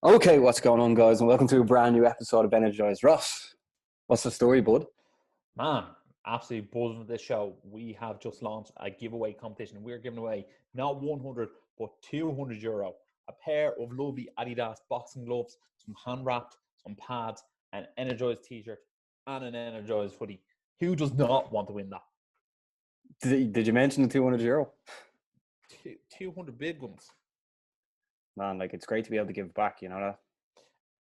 Okay, what's going on, guys, and welcome to a brand new episode of Energized. Ross, what's the story, bud? Man, absolutely buzzing with this show. We have just launched a giveaway competition. We're giving away not 100 but €200, a pair of lovely Adidas boxing gloves, some hand wrapped, some pads, an Energized t-shirt, and an Energized hoodie. Who does not want to win that? Did you mention the €200? 200 big ones. Man, like, it's great to be able to give back, you know that?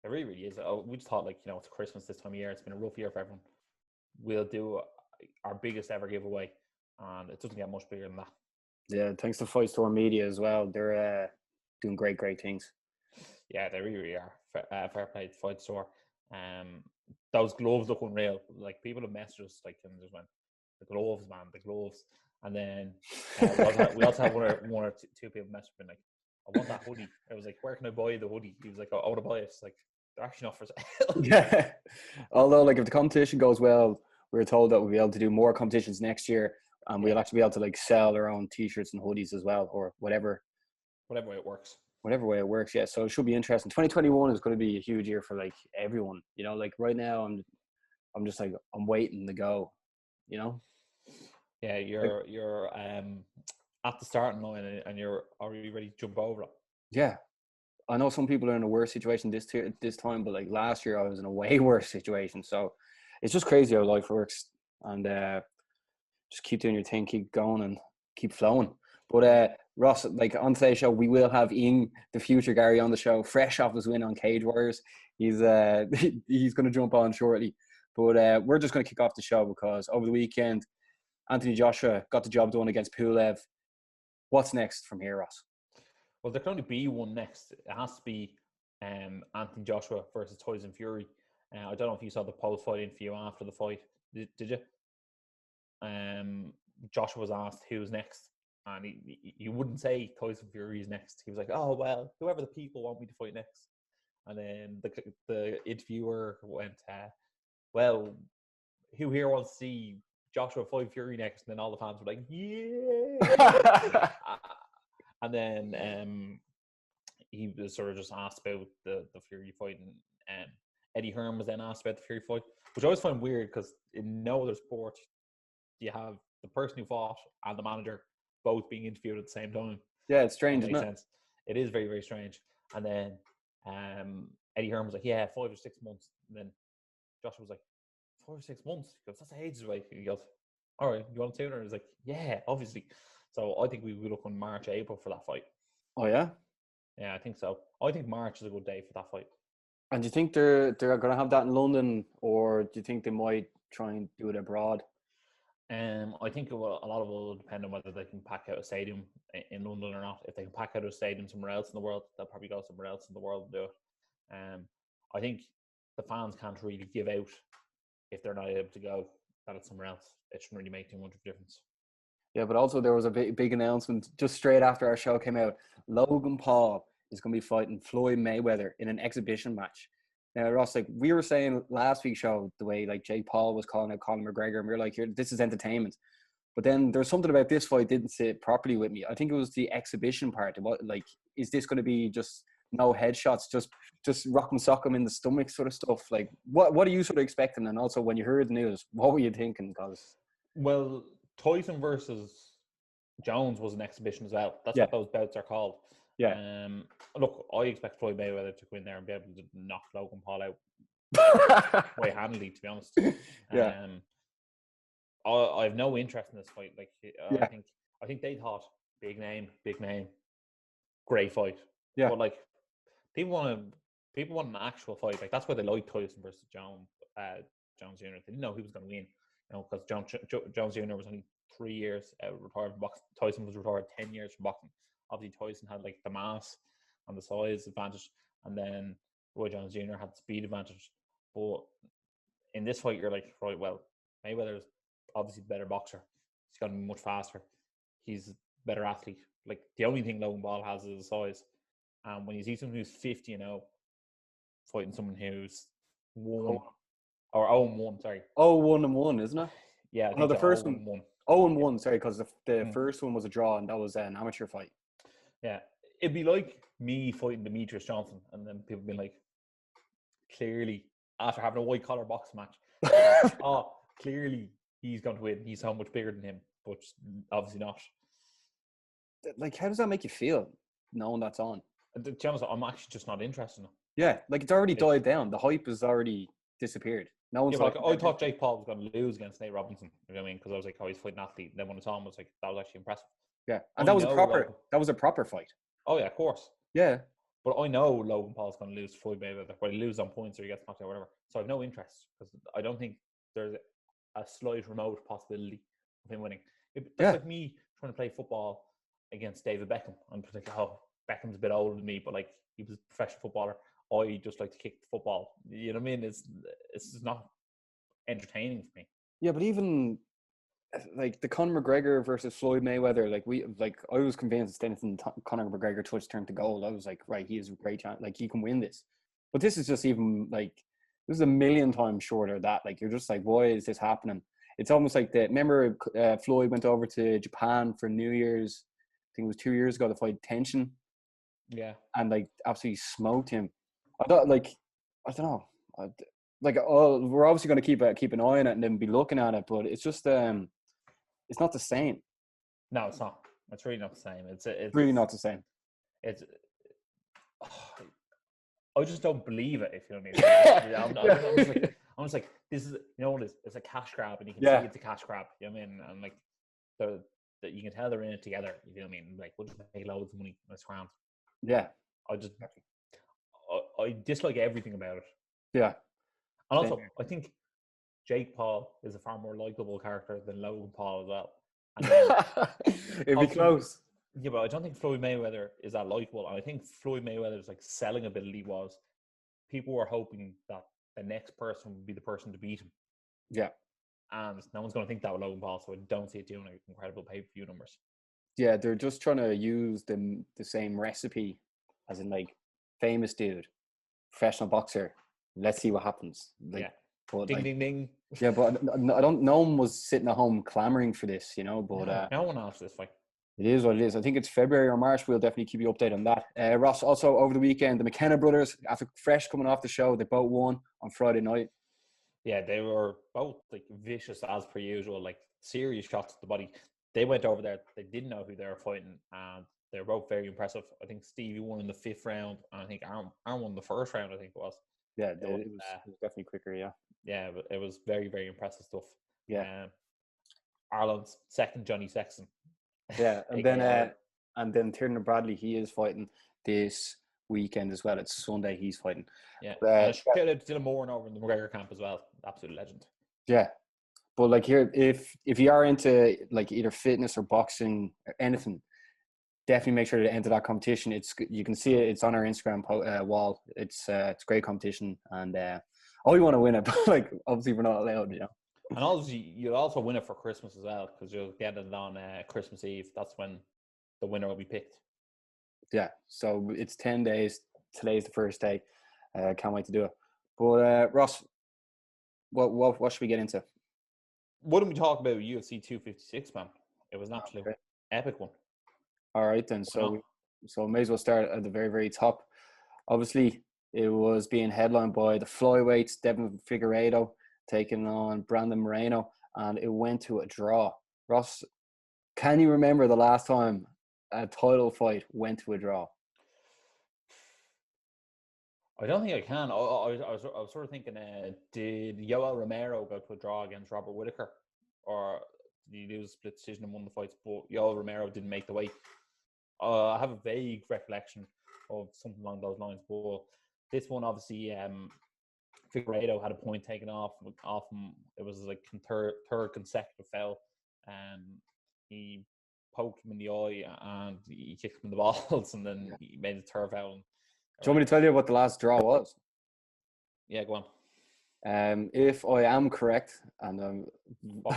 It really, really is. We just thought, it's Christmas this time of year. It's been a rough year for everyone. We'll do our biggest ever giveaway, and it doesn't get much bigger than that. Yeah, thanks to Fight Store Media as well. They're doing great things. Yeah, they really, really are. Fair play to Fight Store. Those gloves look unreal. Like, people have messaged us, like, and just went, the gloves, man, the gloves. And then we also have one or two people message me like, I want that hoodie. I was like, where can I buy the hoodie? He was like, I want to buy it. It's like, they're actually not for sale. Yeah. Although, like, if the competition goes well, we're told that we'll be able to do more competitions next year, and we'll actually be able to, like, sell our own t-shirts and hoodies as well, or whatever way it works. Whatever way it works, yeah. So it should be interesting. 2021 is going to be a huge year for, like, everyone. You know, like, right now, I'm just like, I'm waiting to go. You know. Yeah, you're at the starting line, and you're already ready to jump over it. Yeah, I know some people are in a worse situation this time, but, like, last year I was in a way worse situation. So it's just crazy how life works, and just keep doing your thing, keep going, and keep flowing. But Ross, like, on today's show, we will have Ian, the future Garry, on the show, fresh off his win on Cage Warriors. He's going to jump on shortly. But we're just going to kick off the show because over the weekend, Anthony Joshua got the job done against Pulev. What's next from here, Ross? Well, there can only be one next. It has to be Anthony Joshua versus Tyson Fury. I don't know if you saw the post-fight interview after the fight. Did you? Joshua was asked who's next, and he wouldn't say Tyson Fury is next. He was like, "Oh well, whoever the people want me to fight next." And then the interviewer went, "Well, who here wants to see Joshua fight Fury next?" And then all the fans were like, "Yeah!" And then he was sort of just asked about the Fury fight, and Eddie Hearn was then asked about the Fury fight, which I always find weird because in no other sport you have the person who fought and the manager both being interviewed at the same time. Yeah, it's strange, it isn't it? Sense. It is very, very strange. And then Eddie Hearn was like, "Yeah, 5 or 6 months." And then Joshua was like, 4 or 6 months? He goes, "That's ages away." He goes, "All right, you want to tune her?" He's like, "Yeah, obviously." So I think we will look on March, April for that fight. Oh, yeah? Yeah, I think so. I think March is a good day for that fight. And do you think they're going to have that in London, or do you think they might try and do it abroad? I think a lot of it will depend on whether they can pack out a stadium in London or not. If they can pack out a stadium somewhere else in the world, they'll probably go somewhere else in the world and do it. I think the fans can't really give out if they're not able to go that it's somewhere else. It shouldn't really make too much of a difference. Yeah, but also there was a big announcement just straight after our show came out. Logan Paul is going to be fighting Floyd Mayweather in an exhibition match. Now, Ross, like, we were saying last week's show, the way, like, Jake Paul was calling out Conor McGregor, and we were like, here, this is entertainment. But then there's something about this fight didn't sit properly with me. I think it was the exhibition part. What, like, is this going to be just no headshots, just rock 'em, sock 'em in the stomach sort of stuff? Like, what are you sort of expecting? And also, when you heard the news, what were you thinking? Well, Tyson versus Jones was an exhibition as well. That's what those bouts are called. Yeah. Look, I expect Floyd Mayweather to go in there and be able to knock Logan Paul out quite handily, to be honest. Yeah. I have no interest in this fight. Like, I think they thought big name, great fight. Yeah. But, like, people want an actual fight. Like, that's why they like Tyson versus Jones Jr. They didn't know who was going to win. You know, because Jones Jr. was only 3 years retired from boxing. Tyson was retired 10 years from boxing. Obviously, Tyson had, like, the mass and the size advantage, and then Roy Jones Jr. had the speed advantage. But in this fight, you're like, right, well, Mayweather's obviously the better boxer. He's going to be much faster. He's a better athlete. Like, the only thing Logan Paul has is his size. And when you see someone who's 50-0 fighting someone who's 1 or 0-1, sorry. 0-1-1, isn't it? Yeah, no, the first one. 0-1, sorry, because the Mm. first one was a draw and that was an amateur fight. Yeah, it'd be like me fighting Demetrius Johnson, and then people being like, clearly, after having a white collar boxing match, oh, clearly he's going to win. He's so much bigger than him, but obviously not. Like, how does that make you feel, knowing that's on? To be honest, I'm actually just not interested in it. Yeah, like it's already died down. The hype has already disappeared. No one's talking. I thought Jake Paul was going to lose against Nate Robinson. You know what I mean? Because I was like, oh, he's fighting an athlete. And then when I saw him, I was like, that was actually impressive. Yeah, and that was a proper fight. Oh yeah, of course. Yeah, but I know Logan Paul's going to lose to Floyd Mayweather. Whether he loses on points or he gets knocked out or whatever. So I have no interest because I don't think there's a slight remote possibility of him winning. That's like me trying to play football against David Beckham. I'm like, oh, Beckham's a bit older than me, but like he was a professional footballer. I just like to kick the football. You know what I mean? It's just not entertaining for me. Yeah, but even like the Conor McGregor versus Floyd Mayweather, I was convinced anything Conor McGregor touch turned to gold. I was like, right, he has a great chance. Like he can win this. But this is just even like this is a million times shorter. That like you're just like, why is this happening? It's almost like remember Floyd went over to Japan for New Year's. I think it was 2 years ago to fight Tension. Yeah, and like absolutely smoked him. I don't know. We're obviously going to keep an eye on it and then be looking at it, but it's just it's not the same. No, it's not. It's really not the same. It's really not the same. It's. I just don't believe it. If you know what I mean, I'm just like this is what it is. It's a cash grab, and you can see it's a cash grab. You know what I mean? And like that you can tell they're in it together. You know what I mean? Like we'll just make loads of money this round. Yeah. I dislike everything about it. Yeah. And also, I think Jake Paul is a far more likable character than Logan Paul as well. And it'd be close. Yeah, but I don't think Floyd Mayweather is that likable. And I think Floyd Mayweather's like selling ability was people were hoping that the next person would be the person to beat him. Yeah. And no one's going to think that with Logan Paul, so I don't see it doing incredible pay-per-view numbers. Yeah, they're just trying to use the same recipe, as in like famous dude, professional boxer. Let's see what happens. Like, yeah. But ding, ding, ding. Yeah, but I don't. No one was sitting at home clamoring for this, you know. But no one asked this fight. It is what it is. I think it's February or March. We'll definitely keep you updated on that. Ross, also over the weekend, the McKenna brothers, after fresh coming off the show, they both won on Friday night. Yeah, they were both like vicious as per usual, like serious shots to the body. They went over there. They didn't know who they were fighting, and they were both very impressive. I think Stevie won in the 5th round, and I think Aaron won the 1st round. I think it was. Yeah, it was definitely quicker. Yeah. Yeah, but it was very, very impressive stuff. Yeah. Ireland's second Johnny Sexton. Yeah, and then Tiernan Bradley, he is fighting this weekend as well. It's Sunday he's fighting. Yeah, shout out to Dylan Moore over in the McGregor camp as well. Absolute legend. Yeah, but like here, if you are into like either fitness or boxing or anything, definitely make sure to enter that competition. You can see it. It's on our Instagram wall. It's a great competition, and I want to win it, but like obviously we're not allowed, you know. And obviously, you'll also win it for Christmas as well, because you'll get it on Christmas Eve. That's when the winner will be picked. Yeah, so it's 10 days. Today's the first day. Can't wait to do it. But Ross, what should we get into? Why don't we talk about UFC 256, man? It was an absolute epic one. All right, then. So may as well start at the very, very top. Obviously, it was being headlined by the flyweights, Devin Figueiredo taking on Brandon Moreno, and it went to a draw. Ross, can you remember the last time a title fight went to a draw? I don't think I can. I was sort of thinking, did Yoel Romero go to a draw against Robert Whittaker, or did he lose a split decision and won the fights? But Yoel Romero didn't make the weight. I have a vague recollection of something along those lines. But this one, obviously, Figueiredo had a point taken off him. It was like third consecutive foul, and he poked him in the eye and he kicked him in the balls, and then he made a third foul. Do you want me to tell you what the last draw was? Yeah, go on. If I am correct, and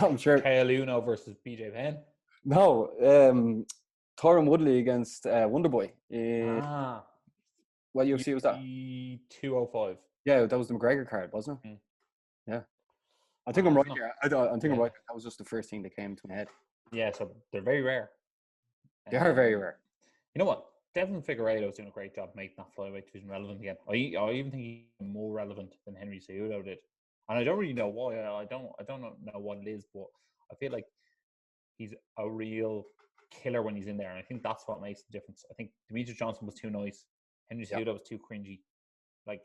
I'm sure, Kale Uno versus BJ Penn. No, Tyron Woodley against Wonderboy. What UFC was that? 205. Yeah, that was the McGregor card, wasn't it? Yeah. I think I'm right here. I think I'm right. That was just the first thing that came to my head. Yeah, so they're very rare. They are very rare. You know what? Devin Figueiredo's doing a great job making that flyweight division relevant again. I even think he's more relevant than Henry Cejudo did, and I don't really know why. I don't know what it is, but I feel like he's a real killer when he's in there, and I think that's what makes the difference. I think Demetrius Johnson was too nice. Henry Cejudo was too cringy. Like,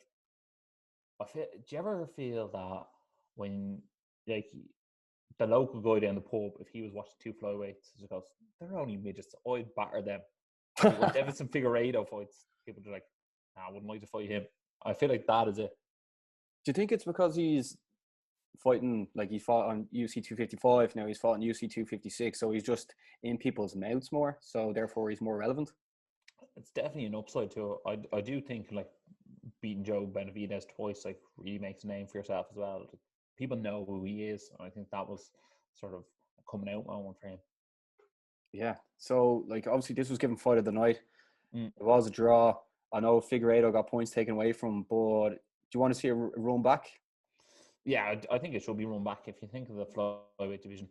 do you ever feel that when like the local guy down the pub, if he was watching two flyweights, he goes, "They're only midgets. I'd batter them." Like, when Davidson Figueiredo fights, people are like, "Nah, I wouldn't like to fight him." I feel like that is it. Do you think it's because he's fighting, like he fought on UFC 255, now he's fought on UFC 256, so he's just in people's mouths more, so therefore he's more relevant? It's definitely an upside to it. I do think like beating Joe Benavidez twice like really makes a name for yourself as well. Like, people know who he is, and I think that was sort of a coming out moment for him. Yeah, so like obviously this was given fight of the night. Mm. It was a draw. I know Figueiredo got points taken away from him, but do you want to see a run back? Yeah, I think it should be run back. If you think of the flyweight division,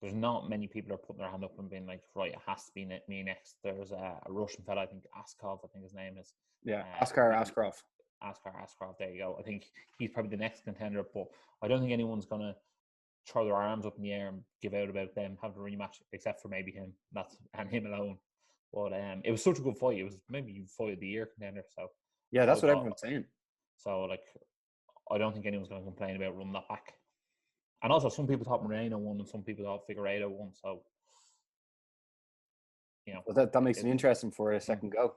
there's not many people are putting their hand up and being like, right, it has to be me next. There's a Russian fella, I think Askov, I think his name is. Yeah, Askar Askarov. Askarov, there you go. I think he's probably the next contender, but I don't think anyone's going to throw their arms up in the air and give out about them having a rematch, except for maybe him. And him alone. But it was such a good fight. It was maybe fight of the year contender. So yeah, that's what everyone's saying. So like, I don't think anyone's going to complain about running that back. And also, some people thought Moreno won, and some people thought Figueiredo won. So, well, that makes it interesting for a second go.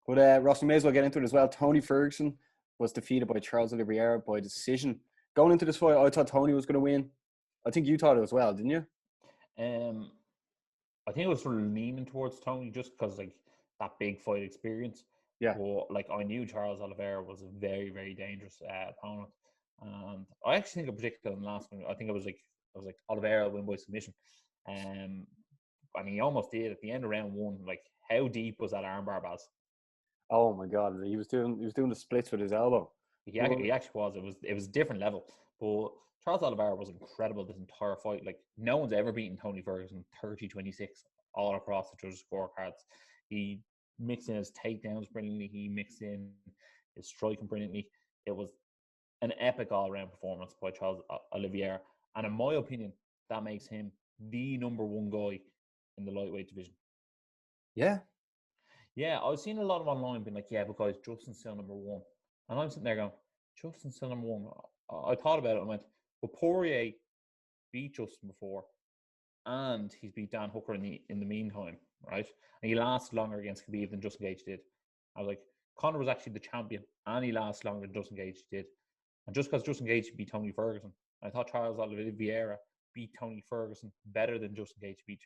But Ross, we may as well get into it as well. Tony Ferguson was defeated by Charles Oliveira by decision. Going into this fight, I thought Tony was going to win. I think you thought it as well, didn't you? I think it was sort of leaning towards Tony just because like that big fight experience. Yeah. But like, I knew Charles Oliveira was a very, very dangerous opponent, and I actually think I predicted in the last one. I think I was like Oliveira will win by submission, and he almost did at the end of round one. Like, how deep was that armbar, Baz? Oh my God, he was doing the splits with his elbow. He actually was. It was a different level. But Charles Oliveira was incredible this entire fight. Like, no one's ever beaten Tony Ferguson 30-26 all across the judges' scorecards. He mixed in his takedowns brilliantly. He mixed in his striking brilliantly. It was an epic all-around performance by Charles Oliveira. And in my opinion, that makes him the number one guy in the lightweight division. Yeah. Yeah, I was seeing a lot of online being like, yeah, but guys, Justin's still number one. And I'm sitting there going, Justin's still number one. I thought about it and went, well, Poirier beat Justin before, and he's beat Dan Hooker in the meantime, right? And he lasts longer against Khabib than Justin Gaethje did. I was like, Conor was actually the champion, and he lasts longer than Justin Gaethje did. And just because Justin Gaethje beat Tony Ferguson, I thought Charles Oliveira beat Tony Ferguson better than Justin Gaethje beat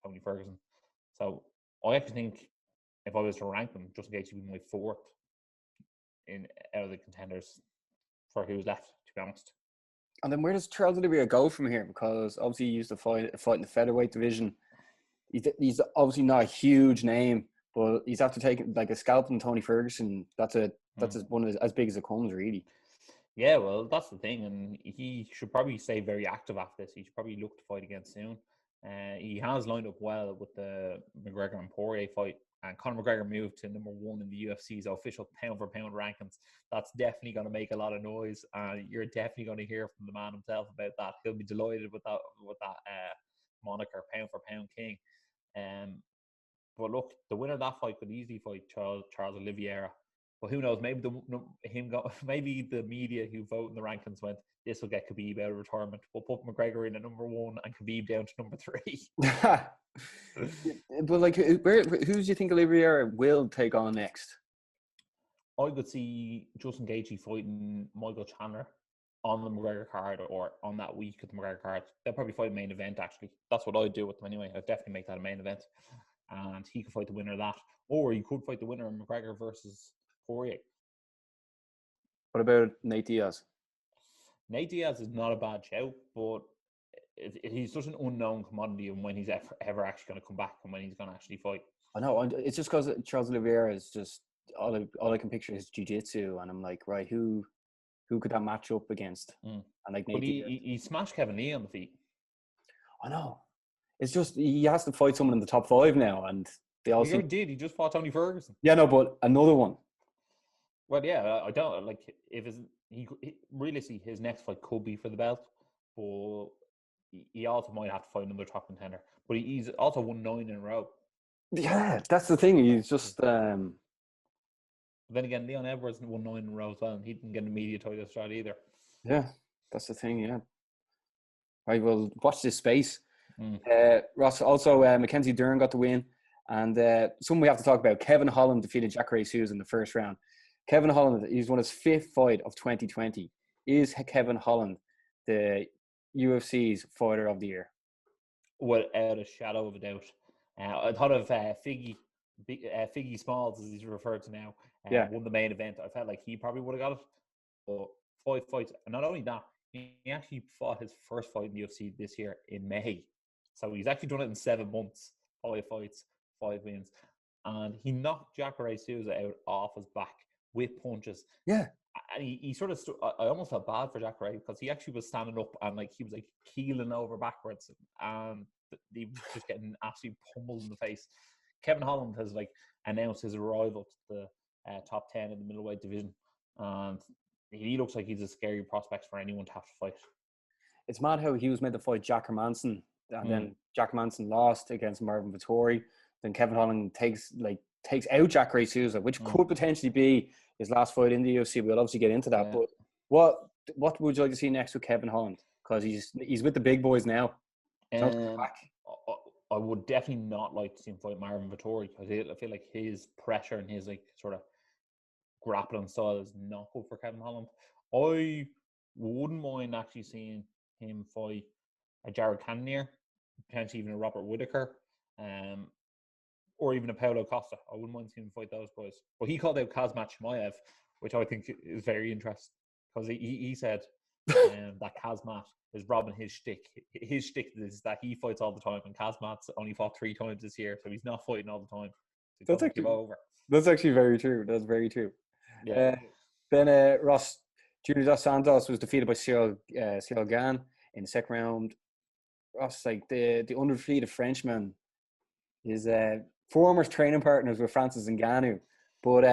Tony Ferguson. So I actually think if I was to rank them, Justin Gaethje would be my fourth out of the contenders for who's left, to be honest. And then where does Charles Oliveira go from here? Because obviously he used to fight in the featherweight division. He's obviously not a huge name, but he's after taking like a scalp from Tony Ferguson. That's as big as it comes, really. Yeah, well, that's the thing, and he should probably stay very active after this. He should probably look to fight again soon. He has lined up well with the McGregor and Poirier fight, and Conor McGregor moved to number one in the UFC's official pound-for-pound rankings. That's definitely going to make a lot of noise, and you're definitely going to hear from the man himself about that. He'll be delighted with that moniker, pound-for-pound king. But look, the winner of that fight could easily fight Charles Oliveira. But who knows? Maybe maybe the media who vote in the rankings went, this will get Khabib out of retirement. We'll put McGregor in at number one and Khabib down to number 3. But like, who do you think Oliveira will take on next? I could see Justin Gaethje fighting Michael Chandler on the McGregor card or on that week of the McGregor card. They'll probably fight a main event, actually. That's what I'd do with them anyway. I'd definitely make that a main event. And he could fight the winner of that. Or he could fight the winner of McGregor versus Poirier. What about Nate Diaz? Nate Diaz is not a bad shout, but he's such an unknown commodity and when he's ever actually going to come back and when he's going to actually fight. I know. It's just because Charles Oliveira is just all I can picture is jiu-jitsu, and I'm like, right, who could that match up against? And like, Nate Diaz. He smashed Kevin Lee on the feet. I know. It's just he has to fight someone in the top 5 now, and they all He seem. already did. He just fought Tony Ferguson. Yeah, no, but another one. Well, yeah, I don't like if realistically his next fight could be for the belt, but he also might have to fight another top contender. But he's also won 9 in a row. Yeah, that's the thing. He's just. But then again, Leon Edwards won 9 in a row as well, and he didn't get a media title shot either. Yeah, that's the thing. Yeah. Right. Well, watch this space. Mm. Ross, also Mackenzie Dern got the win, and something we have to talk about. Kevin Holland defeated Zachary Souza in the first round. Kevin Holland, he's won his 5th fight of 2020. Is Kevin Holland the UFC's fighter of the year? Without a shadow of a doubt. I thought of Figgy Smalls, as he's referred to now, won the main event. I felt like he probably would have got it. But 5 fights, and not only that, he actually fought his first fight in the UFC this year in May. So he's actually done it in 7 months, 5 fights, 5 wins. And he knocked Zachary Souza out off his back with punches. Yeah. And he sort of, I almost felt bad for Zachary because he actually was standing up and like he was like keeling over backwards and he was just getting absolutely pummeled in the face. Kevin Holland has like announced his arrival to the top 10 in the middleweight division, and he looks like he's a scary prospect for anyone to have to fight. It's mad how he was meant to fight Jack Hermanson, and then Jack Hermanson lost against Marvin Vettori. Then Kevin Holland takes out Zachary Souza, which could potentially be his last fight in the UFC. We'll obviously get into that. Yeah. But what would you like to see next with Kevin Holland? Because he's with the big boys now. I would definitely not like to see him fight Marvin Vettori because I feel like his pressure and his like sort of grappling style is not good for Kevin Holland. I wouldn't mind actually seeing him fight a Jared Cannonier, potentially even a Robert Whittaker, or even a Paulo Costa. I wouldn't mind seeing him fight those boys. But he called out Kazmat Chimaev, which I think is very interesting because he said that Kazmat is robbing his shtick. His shtick is that he fights all the time, and Kazmat's only fought 3 times this year, so he's not fighting all the time. So that's actually very true. That's very true. Yeah. Then Ross, Junior Dos Santos was defeated by Cyril Gane in the second round. Ross, like the undefeated Frenchman, is former training partners with Francis Ngannou. But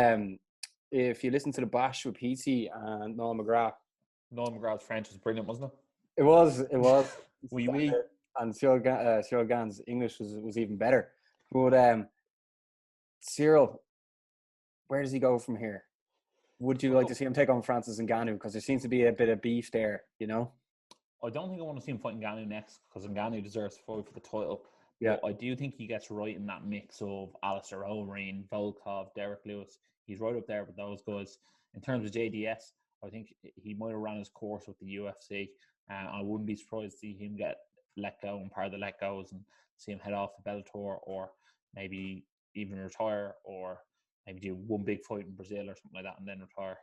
if you listen to the Bash with PC and Noel McGrath's French was brilliant, wasn't it? It was. Oui. And Cyril Gane's English was even better. But Cyril, where does he go from here? Would you like to see him take on Francis Ngannou? Because there seems to be a bit of beef there, you know? I don't think I want to see him fight Ngannou next because Ngannou deserves to fight for the title. Yeah. But I do think he gets right in that mix of Alistair Overeem, Volkov, Derek Lewis. He's right up there with those guys. In terms of JDS, I think he might have ran his course with the UFC. I wouldn't be surprised to see him get let go and part of the let goes and see him head off to Bellator or maybe even retire or maybe do one big fight in Brazil or something like that and then retire.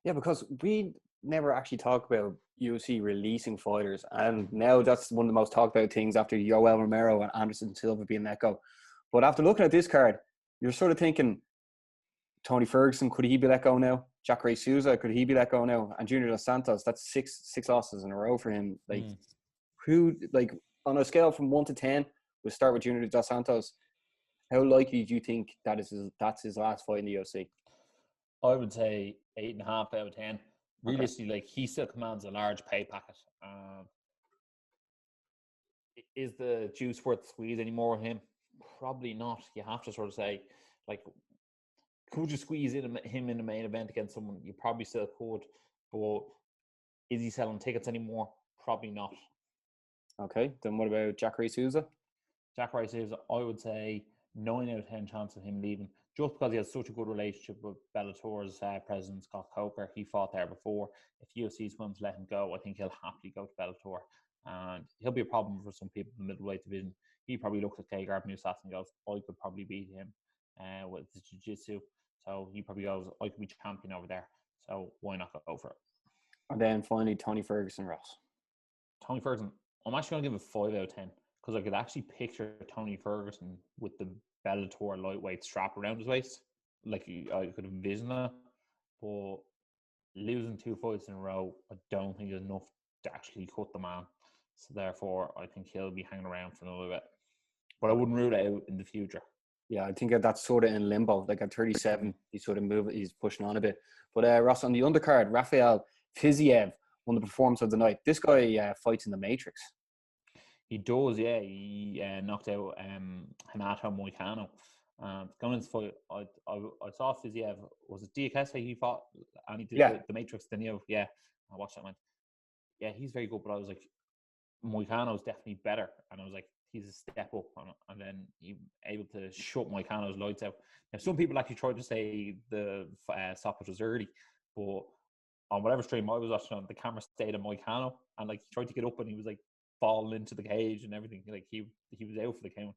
Yeah, because we never actually talk about UFC releasing fighters, and now that's one of the most talked about things after Yoel Romero and Anderson Silva being let go. But after looking at this card, you're sort of thinking, Tony Ferguson, could he be let go now? Zachary Souza, could he be let go now? And Junior Dos Santos, that's six losses in a row for him. Like, who, like, on a scale from 1 to 10, we'll start with Junior Dos Santos. How likely do you think that's his last fight in the UFC? I would say 8.5 out of 10. Realistically, like, he still commands a large pay packet. Is the juice worth the squeeze anymore with him? Probably not. You have to sort of say, like, could you squeeze him in the main event against someone? You probably still could. But is he selling tickets anymore? Probably not. Okay. Then what about Zachary Souza? Zachary Souza, I would say 9 out of 10 chance of him leaving. Just because he has such a good relationship with Bellator's president, Scott Coker. He fought there before. If UFC is willing to let him go, I think he'll happily go to Bellator. And he'll be a problem for some people in the middleweight division. He probably looks at Gegard Mousasi and goes, I could probably beat him with the jiu-jitsu. So he probably goes, I could be champion over there. So why not go for it? And then finally, Tony Ferguson, Ross. Tony Ferguson, I'm actually going to give it 5 out of 10 because I could actually picture Tony Ferguson with the Bellator lightweight strap around his waist. Like, I could envision that. But losing 2 fights in a row, I don't think is enough to actually cut the man. So therefore, I think he'll be hanging around for another bit. But I wouldn't rule it out in the future. Yeah, I think that's sort of in limbo. Like at 37, he's sort of he's pushing on a bit. But Ross, on the undercard, Rafael Fiziev won the performance of the night. This guy fights in the Matrix. He does, yeah. He knocked out Hanato Moicano. Going into fight, I saw Fiziev. Was it DKS he fought? And he did the Matrix, didn't you? Yeah, I watched that, man. Yeah, he's very good, but I was like, Moicano's definitely better. And I was like, he's a step up. And then he able to shut Moicano's lights out. Now, some people actually tried to say the stoppage was early, but on whatever stream I was watching on, the camera stayed on Moicano, and like he tried to get up and he was like falling into the cage and everything. Like he was out for the count.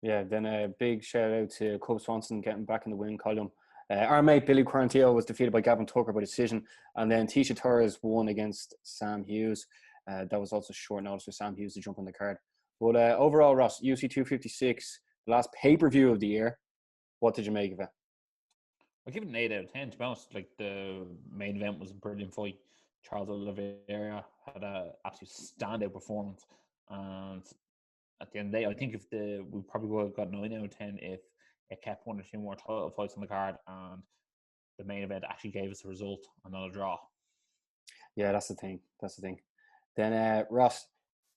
Yeah, then a big shout out to Cub Swanson getting back in the win column. Our mate Billy Quarantillo was defeated by Gavin Tucker by decision, and then Tisha Torres won against Sam Hughes. That was also short notice for Sam Hughes to jump on the card. But overall, Ross, UFC 256, the last pay-per-view of the year. What did you make of it? I give it an 8 out of 10. To be honest, like the main event was a brilliant fight. Charles Oliveira had an absolute standout performance, and at the end of the day, I think we probably would have got 9 out of 10 if it kept 1 or 2 more title fights on the card, and the main event actually gave us a result and not a draw. Yeah, that's the thing. Then Ross,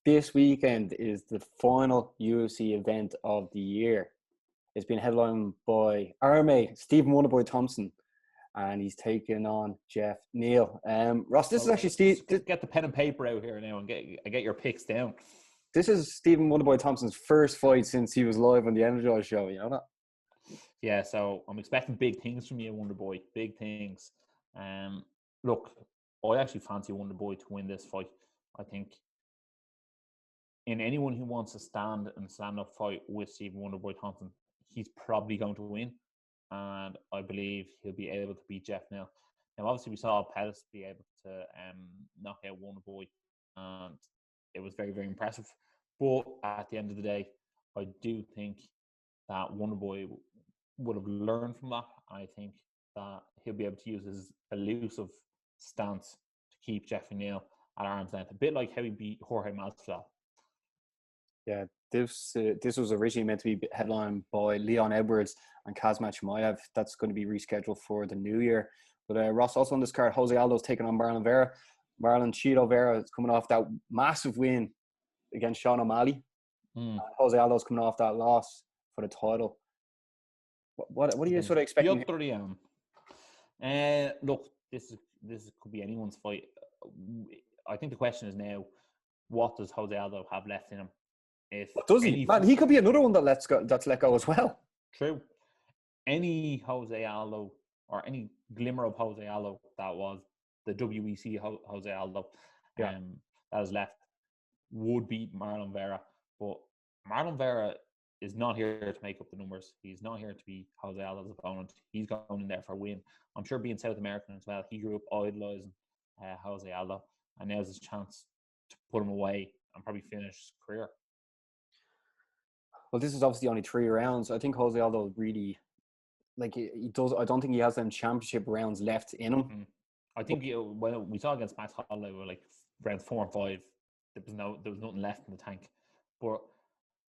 this weekend is the final UFC event of the year. It's been headlined by our mate Stephen Wonderboy Thompson, and he's taking on Jeff Neal. Ross, this is actually Steve. Get the pen and paper out here now and get your picks down. This is Stephen Wonderboy Thompson's first fight since he was live on the Energized show. You know that? Yeah, so I'm expecting big things from you, Wonderboy. Big things. Look, I actually fancy Wonderboy to win this fight. I think in anyone who wants to stand up fight with Stephen Wonderboy Thompson, he's probably going to win. And I believe he'll be able to beat Jeff Neal. Now, obviously, we saw Pettis be able to knock out Wonderboy, and it was very, very impressive. But at the end of the day, I do think that Wonderboy would have learned from that. I think that he'll be able to use his elusive stance to keep Jeff Neal at arm's length, a bit like how he beat Jorge Masvidal. Yeah, this was originally meant to be headlined by Leon Edwards and Kazmat Chimaev. That's going to be rescheduled for the new year. But Ross, also on this card, Jose Aldo's taking on Marlon Vera. Marlon Cheeto Vera is coming off that massive win against Sean O'Malley. Jose Aldo's coming off that loss for the title. What are you sort of expecting? Look, this could be anyone's fight. I think the question is now, what does Jose Aldo have left in him? Does he? Man, he could be another one that's let go as well. True. Any Jose Aldo or any glimmer of Jose Aldo that was the WEC Jose Aldo that is left would beat Marlon Vera. But Marlon Vera is not here to make up the numbers. He's not here to be Jose Aldo's opponent. He's going in there for a win. I'm sure being South American as well, he grew up idolizing Jose Aldo, and now's his chance to put him away and probably finish his career. Well, this is obviously only 3 rounds. I think Jose Aldo really, he does. I don't think he has them championship rounds left in him. I think when we saw against Max Holloway, we were like rounds 4 and 5. There was nothing left in the tank. But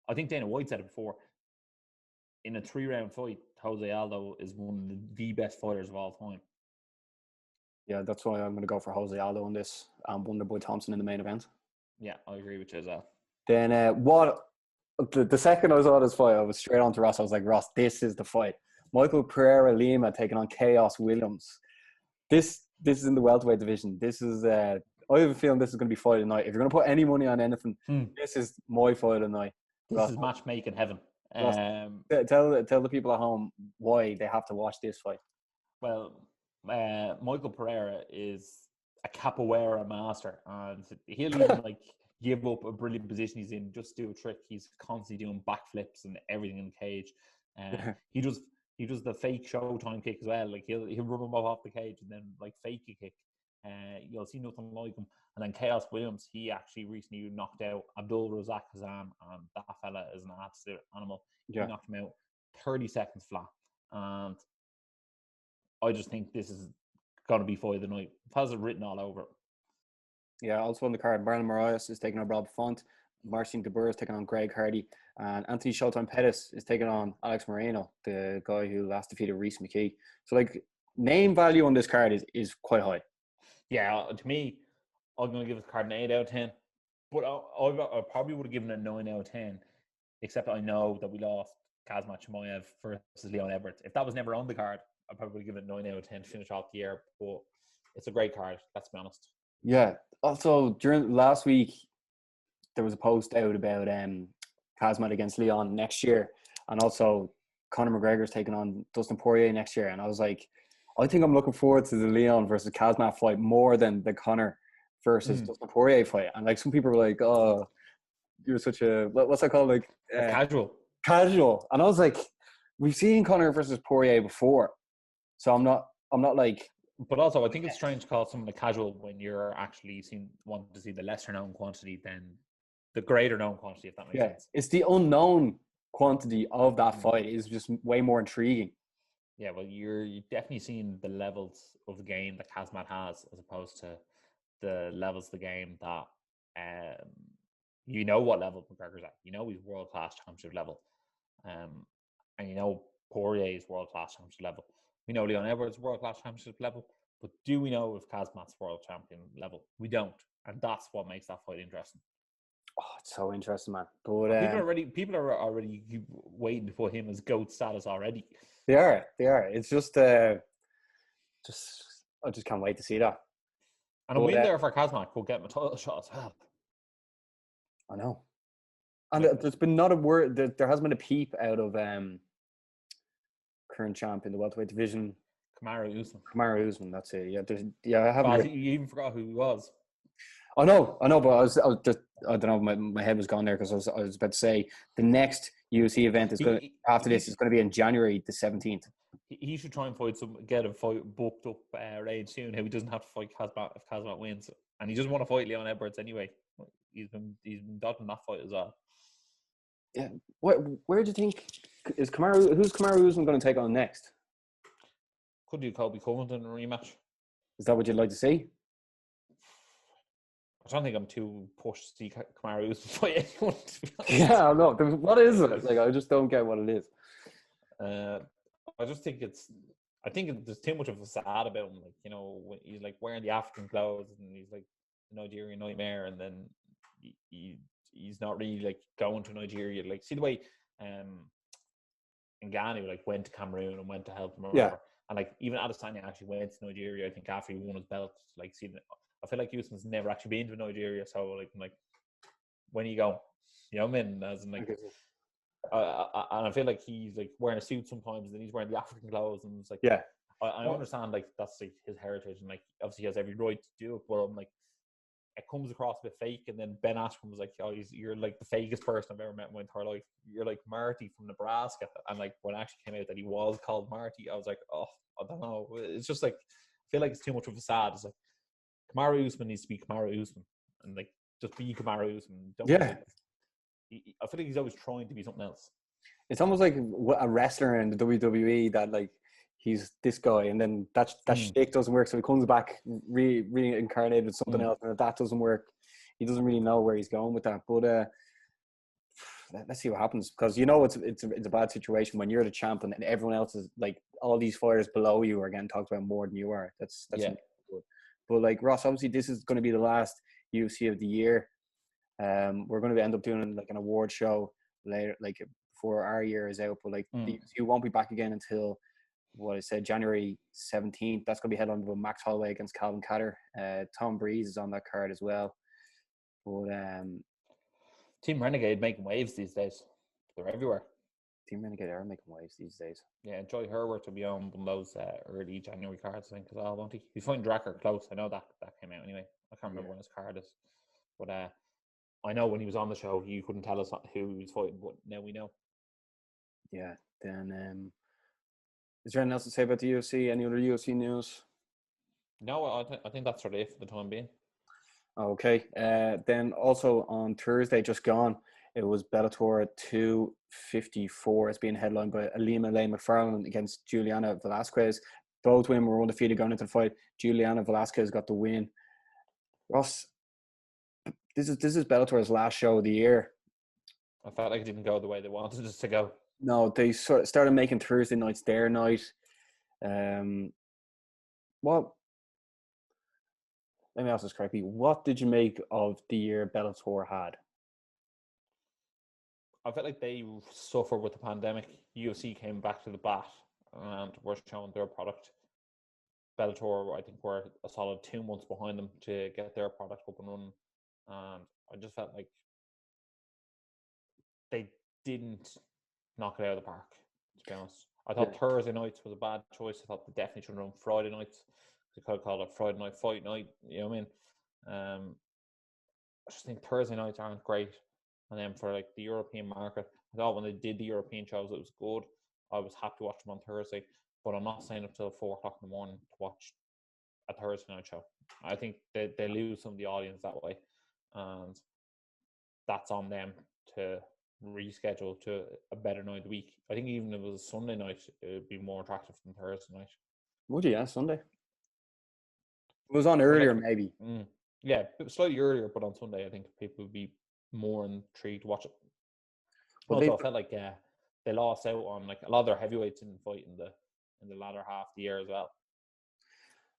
I think Dana White said it before. In a 3-round fight, Jose Aldo is one of the best fighters of all time. Yeah, that's why I'm going to go for Jose Aldo on this. Wonderboy Thompson in the main event. Yeah, I agree with you as well. Then the second I saw this fight, I was straight on to Ross. I was like, Ross, this is the fight. Michael Pereira Lima taking on Chaos Williams. This is in the welterweight division. This is I have a feeling this is going to be fight of the night. If you're going to put any money on anything, this is my fight of the night. This is matchmaking heaven. Ross, tell the people at home why they have to watch this fight. Well, Michael Pereira is a capoeira master, and he'll even give up a brilliant position he's in just to do a trick. He's constantly doing backflips and everything in the cage. He does the fake Showtime kick as well. Like he'll rub him off the cage and then fake a kick. You'll see nothing like him. And then Chaos Williams, he actually recently knocked out Abdul Razak Kazan, and that fella is an absolute animal. He knocked him out 30 seconds flat. And I just think this is going to be fight of the night. It has it written all over it. Yeah, also on the card, Marlon Moraes is taking on Rob Font. Marcin Gabur is taking on Greg Hardy. And Anthony Showtime Pettis is taking on Alex Moreno, the guy who last defeated Reece McKee. So, like, name value on this card is quite high. Yeah, to me, I'm going to give this card an 8 out of 10. But I probably would have given it a 9 out of 10, except I know that we lost Kazmat Chimaev versus Leon Edwards. If that was never on the card, I probably would have given it a 9 out of 10 to finish off the year. But it's a great card, let's be honest. Yeah. Also, during last week, there was a post out about Kazmat against Leon next year. And also, Conor McGregor's taking on Dustin Poirier next year. And I was like, I think I'm looking forward to the Leon versus Kazmat fight more than the Conor versus Dustin Poirier fight. And like some people were like, "Oh, you're such a what's that called?" Like casual. And I was like, we've seen Conor versus Poirier before, so I'm not like. But also, I think it's strange to call someone a casual when you're actually wanting to see the lesser known quantity than the greater known quantity, if that makes sense. It's the unknown quantity of that fight is just way more intriguing. Yeah, well, you're definitely seeing the levels of the game that Kazmat has, as opposed to the levels of the game that you know what level McGregor's at. You know he's world class championship level, and you know Poirier's world class championship level. We know Leon Edwards world class championship level, but do we know if Kazmat's world champion level? We don't, and that's what makes that fight interesting. Oh, it's so interesting, man. But people are already waiting to put him as GOAT status already. They are. It's just I just can't wait to see that. And a win there for Kazmat could get him a title shot as well. I know. And there's been not a word. There hasn't been a peep out of current champ in the welterweight division. Kamaru Usman. That's it. Yeah. I haven't. You even forgot who he was. I know, but I was just, I don't know, my head was gone there because I was about to say the next UFC event is going after this is going to be in January the 17th. He should try and get a fight booked up right soon. How he doesn't have to fight Kazmat if Kazmat wins, and he doesn't want to fight Leon Edwards anyway. He's been dodging that fight as well. Yeah, where do you think who's Kamaru Usman going to take on next? Could do Colby Covington in a rematch. Is that what you'd like to see? I don't think I'm too pushed to see Kamaru Usman fight anyone. Yeah, no. What is it? Like, I just don't get what it is. I just think there's too much of a facade about him. Like, you know, when he's like wearing the African clothes and he's like the Nigerian nightmare, and then he's not really like going to Nigeria. Like, see the way Ngannou like went to Cameroon and went to help him. Yeah. And like even Adesanya actually went to Nigeria, I think, after he won his belt. Like, see, I feel like Usman's never actually been to Nigeria, so like when you go, you know what I mean? As in, like, and I feel like he's like wearing a suit sometimes, and then he's wearing the African clothes, and it's like, yeah, I understand like that's like his heritage, and like obviously he has every right to do it, but I'm like, it comes across a bit fake. And then Ben Askren was like, "Oh, you're like the fakest person I've ever met in my entire life. You're like Marty from Nebraska." And like when it actually came out that he was called Marty, I was like, "Oh, I don't know." It's just like, I feel like it's too much of a facade. It's like Kamaru Usman needs to be Kamaru Usman, and like just be Kamaru Usman. I feel like he's always trying to be something else. It's almost like a wrestler in the WWE that like he's this guy, and then that shtick doesn't work, so he comes back reincarnated with something else, and if that doesn't work, he doesn't really know where he's going with that. But let's see what happens, because you know it's a bad situation when you're the champ and everyone else is like, all these fighters below you are getting talked about more than you are. That's good. But like Ross, obviously this is going to be the last UFC of the year. We're going to end up doing like an award show later, like before our year is out. But like you won't be back again until what I said, January 17th. That's going to be headlined by Max Holloway against Calvin Kattar. Tom Breeze is on that card as well. But Team Renegade making waves these days. They're everywhere. Team Renegade are making waves these days. Yeah, Joy Herbert will be on one of those early January cards, I think, as well, won't he? He's fighting Drakkar close. I know that came out anyway. I can't remember when his card is. But I know when he was on the show, you couldn't tell us who he was fighting, but now we know. Yeah. Then, is there anything else to say about the UFC? Any other UFC news? No, I think that's really it for the time being. Okay. Then also on Thursday, just gone, it was Bellator 254. It's being headlined by Alima Lay McFarlane against Juliana Velasquez. Both women were undefeated going into the fight. Juliana Velasquez got the win. Ross, This is Bellator's last show of the year. I felt like it didn't go the way they wanted it to go. No, they sort of started making Thursday nights their night. What? Let me ask this correctly. What did you make of the year Bellator had? I felt like they suffered with the pandemic. UFC came back to the bat and were showing their product. Bellator, I think, were a solid 2 months behind them to get their product up and running. And I just felt like they didn't knock it out of the park, to be honest. I thought Thursday nights was a bad choice. I thought they definitely should run Friday nights. They could have called it Friday night fight night. You know what I mean? I just think Thursday nights aren't great. And then for like the European market, I thought when they did the European shows, it was good. I was happy to watch them on Thursday, but I'm not staying up till 4 o'clock in the morning to watch a Thursday night show. I think they lose some of the audience that way, and that's on them to reschedule to a better night of the week. I think even if it was a Sunday night, it would be more attractive than Thursday night. Would you? Yeah, Sunday. It was on earlier, maybe. Yeah, slightly earlier, but on Sunday, I think people would be more intrigued to watch it. Well, also, I felt like they lost out on like a lot of their heavyweights in the fight in the latter half of the year as well.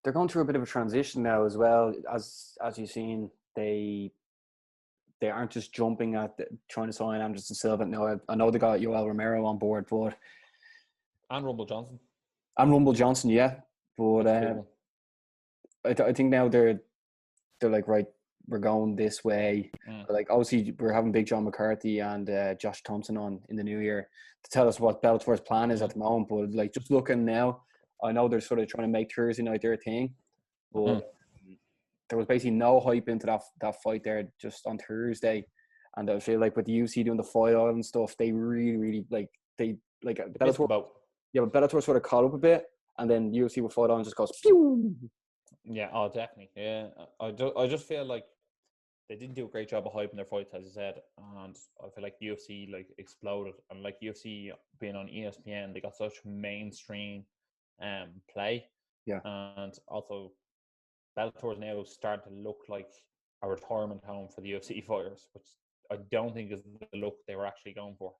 They're going through a bit of a transition now as well. As you've seen, they aren't just jumping at trying to sign Anderson Silva. No, I know they got Yoel Romero on board, but and Rumble Johnson. Yeah, but I think now they're like, right, we're going this way. Like, obviously, we're having Big John McCarthy and Josh Thompson on in the new year to tell us what Bellator's plan is at the moment. But like, just looking now, I know they're sort of trying to make Thursday night their thing, but there was basically no hype into that fight there just on Thursday. And I feel like with the UFC doing the fight oil and stuff, they really Bellator. Yeah, but Bellator sort of caught up a bit, and then UFC with fight on just goes pew. Yeah, definitely. Yeah, I just feel like they didn't do a great job of hyping their fights, as you said, and I feel like UFC like exploded, and like UFC being on ESPN, they got such mainstream play. Yeah, and also Bellator is now starting to look like a retirement home for the UFC fighters, which I don't think is the look they were actually going for.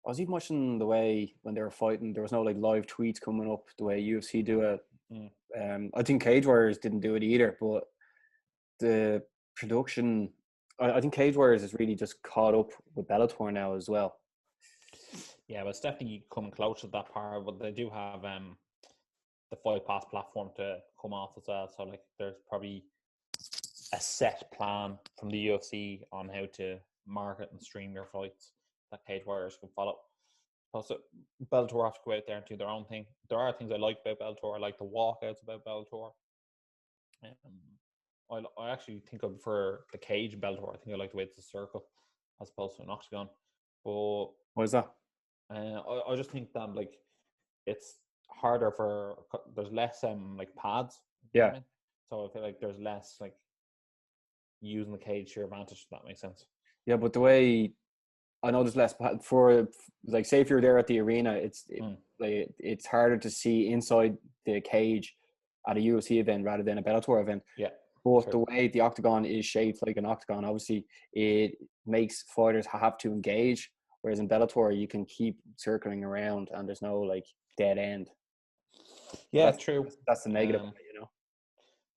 I was even watching the way when they were fighting, there was no like live tweets coming up the way UFC do it. I think Cage Warriors didn't do it either, but the production, I think Cage Warriors has really just caught up with Bellator now as well. Yeah, but it's definitely coming close to that part. But they do have the Fight Pass platform to come off as well. So like, there's probably a set plan from the UFC on how to market and stream your fights that Cage Warriors can follow. Also, Bellator have to go out there and do their own thing. There are things I like about Bellator. I like the walkouts about Bellator. I actually think I prefer the cage Bellator. I think I like the way it's a circle as opposed to an octagon. But what is that? I just think that like it's harder for there's less like pads. Yeah. You know what I mean? So I feel like there's less like using the cage to your advantage. If that makes sense. Yeah, but the way I know there's less for like, say if you're there at the arena, it's harder to see inside the cage at a UFC event rather than a Bellator event. Yeah. But the way the octagon is shaped like an octagon, obviously it makes fighters have to engage. Whereas in Bellator, you can keep circling around and there's no like dead end. Yeah, that's true. That's the negative, you know.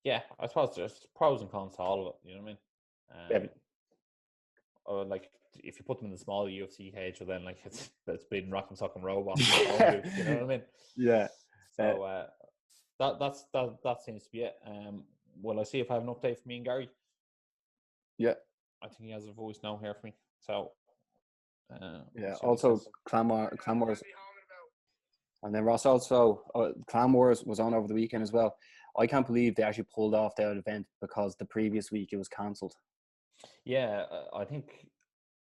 Yeah, I suppose there's pros and cons to all of it. You know what I mean? Or like if you put them in the small UFC cage, well then like it's been rock and sock and robot. You know what I mean? Yeah. So that seems to be it. Well, I see if I have an update for me and Garry. Yeah. I think he has a voice now here for me. So yeah. Also, Clan Wars, and then Ross also Clan Wars was on over the weekend as well. I can't believe they actually pulled off that event because the previous week it was cancelled. Yeah, I think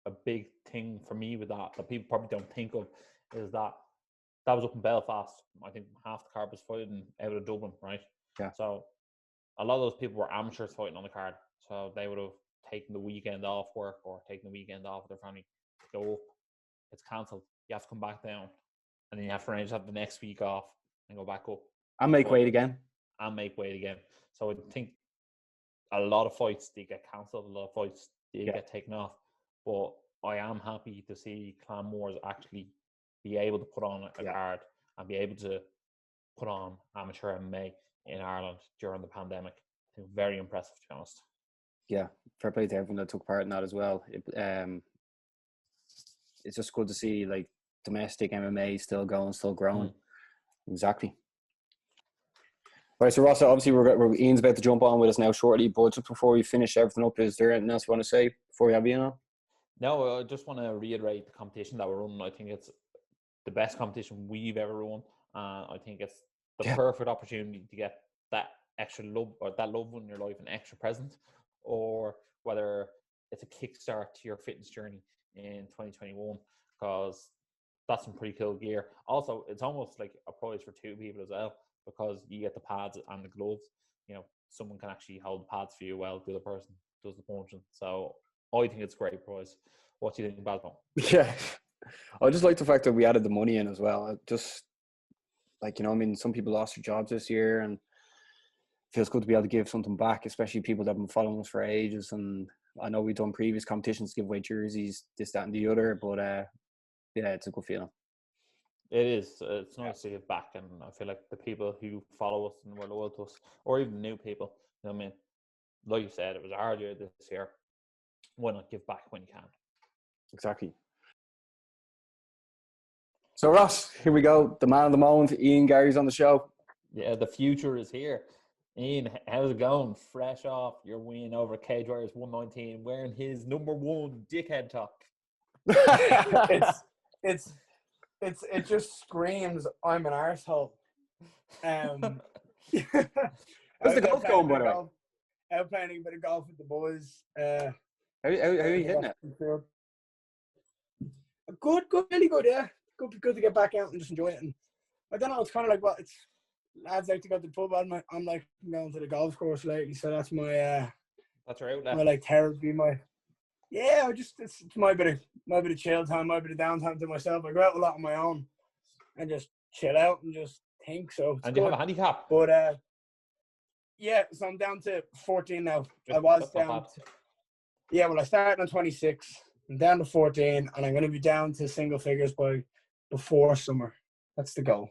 a big thing for me with that people probably don't think of is that was up in Belfast. I think half the card was fighting out of Dublin, right? Yeah. So a lot of those people were amateurs fighting on the card, so they would have taken the weekend off work or taken the weekend off with their family to go up. It's cancelled. You have to come back down, and then you have to arrange to have the next week off and go back up and make weight again. So I think a lot of fights did get cancelled, a lot of fights did Yeah. get taken off. But I am happy to see Clan Moores actually be able to put on a card and be able to put on amateur MMA in Ireland during the pandemic. I think very impressive, to be honest. Yeah, fair play to everyone that took part in that as well. It's just good to see like domestic MMA still going, still growing. Exactly. Right, so Ross, obviously Ian's about to jump on with us now shortly, but just before we finish everything up, is there anything else you want to say before we have Ian on? No, I just want to reiterate the competition that we're running. I think it's the best competition we've ever run. I think it's the perfect opportunity to get that extra love or that love in your life, an extra present, or whether it's a kickstart to your fitness journey in 2021, because that's some pretty cool gear. Also, it's almost like a prize for two people as well, because you get the pads and the gloves. You know, someone can actually hold the pads for you while the other person does the punching. So I think it's a great prize. What do you think, Balcom? Yeah, I just like the fact that we added the money in as well. Just like, you know, I mean, some people lost their jobs this year, and it feels good to be able to give something back, especially people that have been following us for ages. And I know we've done previous competitions to give away jerseys, this, that, and the other, but yeah, it's a good feeling. It is. It's nice to give back, and I feel like the people who follow us and were loyal to us, or even new people, you know what I mean? Like you said, it was a hard year this year. Why not give back when you can? Exactly. So Ross, here we go. The man of the moment, Ian Garry's on the show. Yeah, the future is here. Ian, how's it going? Fresh off your win over Cage Warriors 119, wearing his number one dickhead talk. It just screams I'm an arsehole. How's the golf going, by the way? I'm playing a bit of golf with the boys. How are you hitting it? Good, really good, yeah. Good to get back out and just enjoy it. And I don't know, it's kind of like what it's lads like to go to the pub. I'm like going to the golf course lately, so that's my that's your outlet. my like therapy. It's my bit of chill time, my bit of downtime to myself. I go out a lot on my own and just chill out and just think. So it's and good. You have a handicap, but yeah, so I'm down to 14 now. I was down. I started on 26. I'm down to 14, and I'm going to be down to single figures before summer. That's the goal.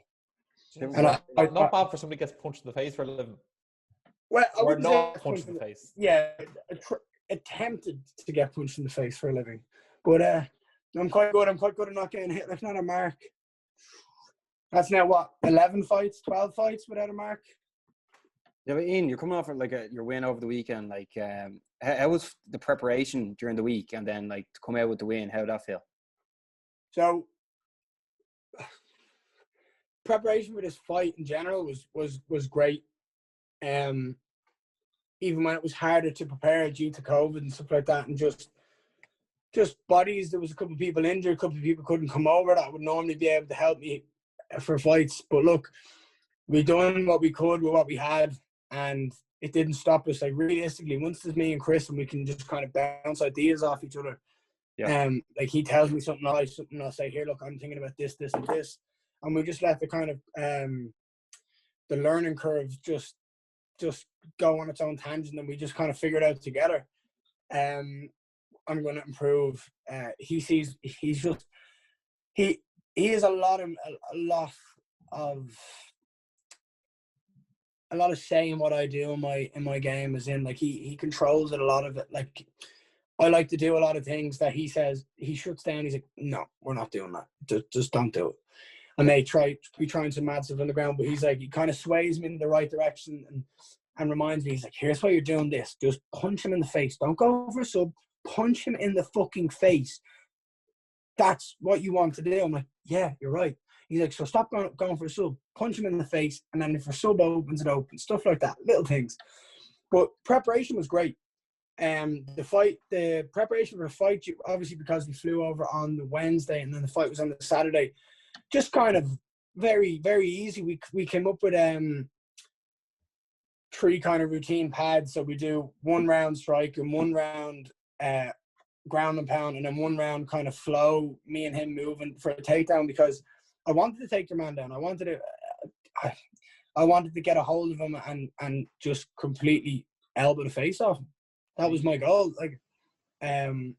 And not bad for somebody who gets punched in the face for a living. Well, I wouldn't say punched in the face. Yeah, attempted to get punched in the face for a living, but I'm quite good. I'm quite good at not getting hit. That's not a mark. That's now what 12 fights without a mark. Yeah, but Ian, you're coming off like your win over the weekend. Like, how was the preparation during the week, and then like to come out with the win? How did that feel? So, preparation for this fight in general was great. Even when it was harder to prepare due to COVID and stuff like that, and just bodies. There was a couple of people injured, a couple of people couldn't come over that would normally be able to help me for fights. But look, we done what we could with what we had, and it didn't stop us. Like realistically, once there's me and Chris, and we can just kind of bounce ideas off each other. Yeah. Like he tells me something, I'll say, here, look, I'm thinking about this, this, and this, and we just let the kind of the learning curve just go on its own tangent, and we just kind of figure it out together. I'm going to improve. He is a lot of say in what I do in my game, as in like he controls it, a lot of it. Like I like to do a lot of things that he says, he shuts down. He's like, no, we're not doing that. Just don't do it. And they be trying some mad stuff on the ground, but he's like, he kind of sways me in the right direction and reminds me, he's like, here's why you're doing this. Just punch him in the face. Don't go for a sub. Punch him in the fucking face. That's what you want to do. I'm like, yeah, you're right. He's like, so stop going for a sub. Punch him in the face, and then if a sub opens, it opens. Stuff like that. Little things. But preparation was great. The preparation for the fight, obviously because we flew over on the Wednesday and then the fight was on the Saturday, just kind of very, very easy. We came up with 3 kind of routine pads. So we do 1 round strike and 1 round ground and pound, and then 1 round kind of flow, me and him moving for a takedown, because I wanted to take your man down. I wanted to get a hold of him and just completely elbow the face off him. That was my goal. Like, it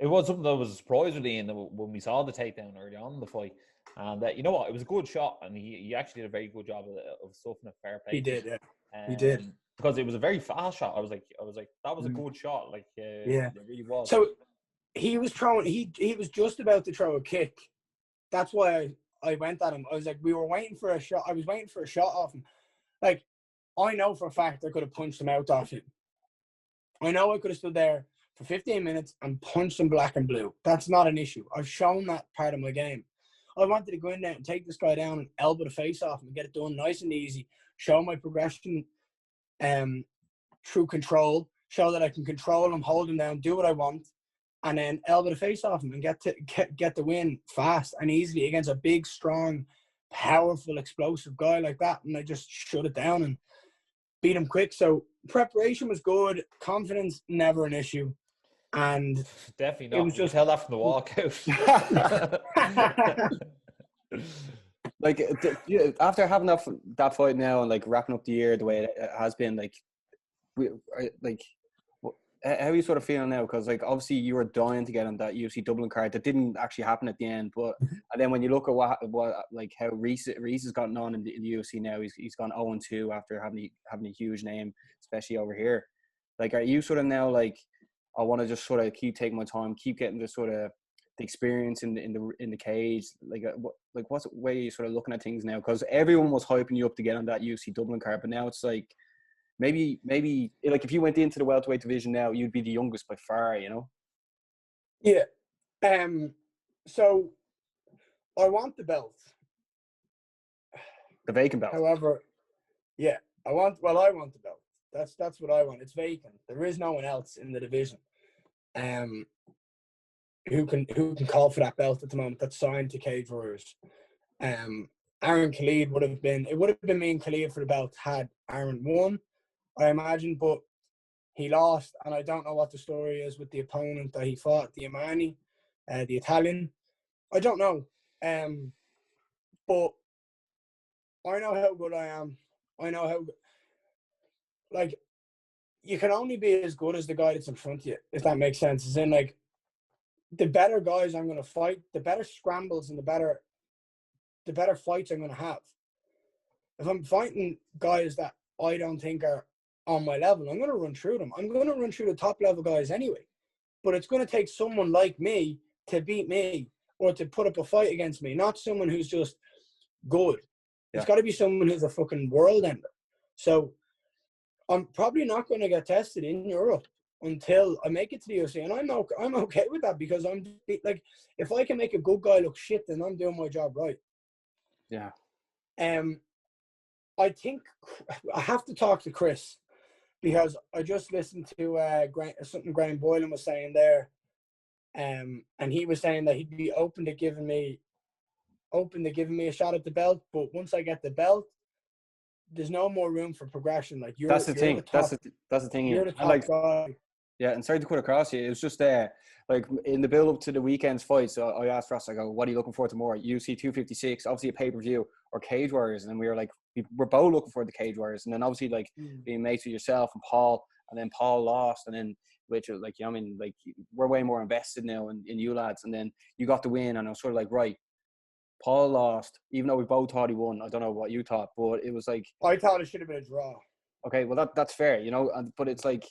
was something that was a surprise with Ian when we saw the takedown early on in the fight. And you know what? It was a good shot, and he actually did a very good job of stuffing it fair play. he did, yeah. He did. Because it was a very fast shot. I was like, that was a good shot. Like, yeah, it really was. So he was throwing. He was just about to throw a kick. That's why I went at him. I was like, we were waiting for a shot. I was waiting for a shot off him. Like, I know for a fact I could have punched him out off him. I know I could have stood there for 15 minutes and punched him black and blue. That's not an issue. I've shown that part of my game. I wanted to go in there and take this guy down and elbow the face off him and get it done nice and easy. Show my progression through control. Show that I can control him, hold him down, do what I want, and then elbow the face off him and get the win fast and easily against a big, strong, powerful, explosive guy like that. And I just shut it down and beat him quick. So preparation was good. Confidence, never an issue. And definitely not. It was just tell that from the walkout. Like after having that fight now and like wrapping up the year the way it has been, like how are you sort of feeling now? Because like obviously you were dying to get on that UFC Dublin card that didn't actually happen at the end. But and then when you look at what like how Reese has gotten on in the UFC now, he's gone 0-2 after having a huge name, especially over here. Like, are you sort of now like, I want to just sort of keep taking my time, keep getting the sort of the experience in the cage? Like what's the way you're sort of looking at things now? Because everyone was hyping you up to get on that UFC Dublin card, but now it's like maybe like if you went into the welterweight division now, you'd be the youngest by far, you know? Yeah. So I want the belt. The vacant belt. However, yeah, I want the belt. That's what I want. It's vacant. There is no one else in the division who can call for that belt at the moment that's signed to Cage Warriors. Aaron Khalid would have been me and Khalid for the belt had Aaron won, I imagine, but he lost, and I don't know what the story is with the opponent that he fought, the Yamani, the Italian. I don't know. But I know how good I am. I know how like, you can only be as good as the guy that's in front of you, if that makes sense. As in, like, the better guys I'm going to fight, the better scrambles and the better fights I'm going to have. If I'm fighting guys that I don't think are on my level, I'm going to run through them. I'm going to run through the top level guys anyway. But it's going to take someone like me to beat me or to put up a fight against me, not someone who's just good. Yeah. It's got to be someone who's a fucking world ender. So I'm probably not going to get tested in Europe until I make it to the UFC, and I'm okay with that, because I'm like, if I can make a good guy look shit, then I'm doing my job right. Yeah. I think I have to talk to Chris, because I just listened to something Graham Boylan was saying there, and he was saying that he'd be open to giving me a shot at the belt, but once I get the belt, there's no more room for progression. Like, that's the thing. That's the thing. You're the top guy. Yeah, and sorry to cut across you. It was just like in the build up to the weekend's fights, I asked Ross, I go, what are you looking forward to more? UFC 256, obviously a pay-per-view, or Cage Warriors? And we were like, we're both looking forward to Cage Warriors. And then obviously like being mates with yourself and Paul, and then Paul lost, and then which like, you know, I mean, like, we're way more invested now in you lads, and then you got the win, and I was sort of like, right, Paul lost, even though we both thought he won. I don't know what you thought, but it was like, I thought it should have been a draw. Okay, well that's fair, you know, but it's like,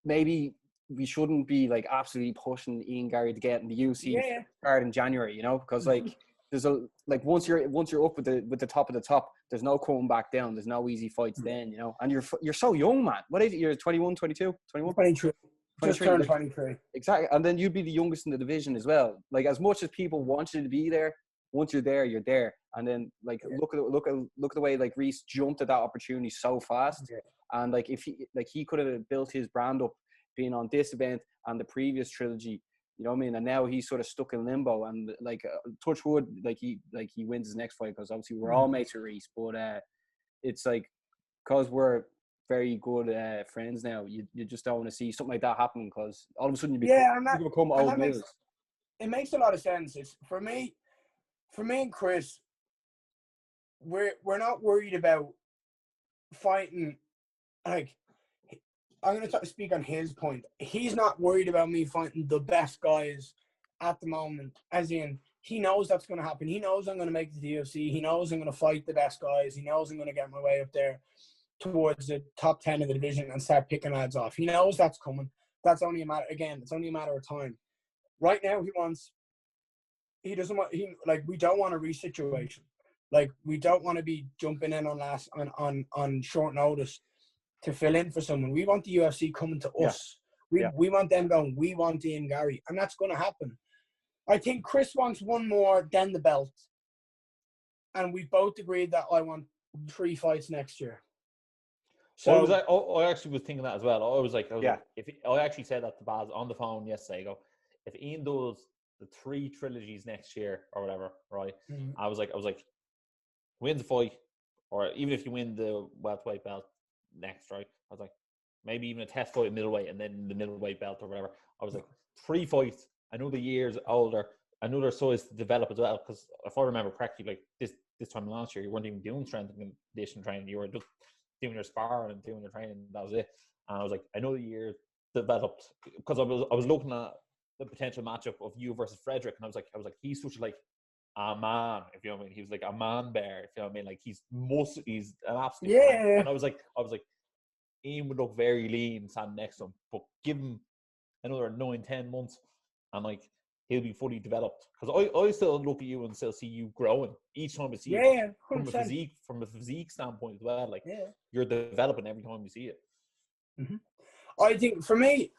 maybe we shouldn't be like absolutely pushing Ian Garry to get in the UFC card in January, you know, because like there's a like once you're up with the top of the top, there's no coming back down. There's no easy fights then, you know, and you're so young, man. What age? You're 21, 22, 21? 23. Just turned 23. Exactly, and then you'd be the youngest in the division as well. Like, as much as people want you to be there, once you're there, you're there. And then like look at the way like Reese jumped at that opportunity so fast. Yeah. And like if he could have built his brand up being on this event and the previous trilogy, you know what I mean? And now he's sort of stuck in limbo, and like touch wood, like he wins his next fight, because obviously we're all mates with Reese, but it's like, because we're very good friends now, you just don't want to see something like that happen, because all of a sudden you become old news. It makes a lot of sense. It's for me and Chris, we're not worried about fighting like, I'm going to speak on his point. He's not worried about me fighting the best guys at the moment. As in, he knows that's going to happen. He knows I'm going to make it to the UFC. He knows I'm going to fight the best guys. He knows I'm going to get my way up there towards the top 10 of the division and start picking lads off. He knows that's coming. That's only a matter, again, it's only a matter of time. Right now, we don't want a resituation. Like, we don't want to be jumping in on short notice to fill in for someone. We want the UFC coming to us. We want them going, we want Ian Garry. And that's going to happen. I think Chris wants one more, then the belt. And we both agreed that I want 3 fights next year. So I actually was thinking that as well. I was like, if I actually said that to Baz on the phone yesterday, I go, if Ian does the 3 trilogies next year or whatever, right? Mm-hmm. I was like, wins the fight, or even if you win the welterweight belt next, right? I was like, maybe even a test fight at middleweight and then the middleweight belt or whatever. I was like, 3 fights, another years older, another size to develop as well. Because if I remember correctly, like this time last year, you weren't even doing strength and conditioning training. You were just doing your sparring and doing your training. That was it. And I was like, another year developed, because I was looking at the potential matchup of you versus Frederick, and I was like, he's such like a man, if you know what I mean. He was like a man bear, if you know what I mean. Like he's an absolute man. And I was like, Ian would look very lean standing next to him, but give him another 9-10 months, and like he'll be fully developed. Because I still look at you and still see you growing each time I see it. From a physique standpoint as well. Like you're developing every time you see it. Mm-hmm. I think for me,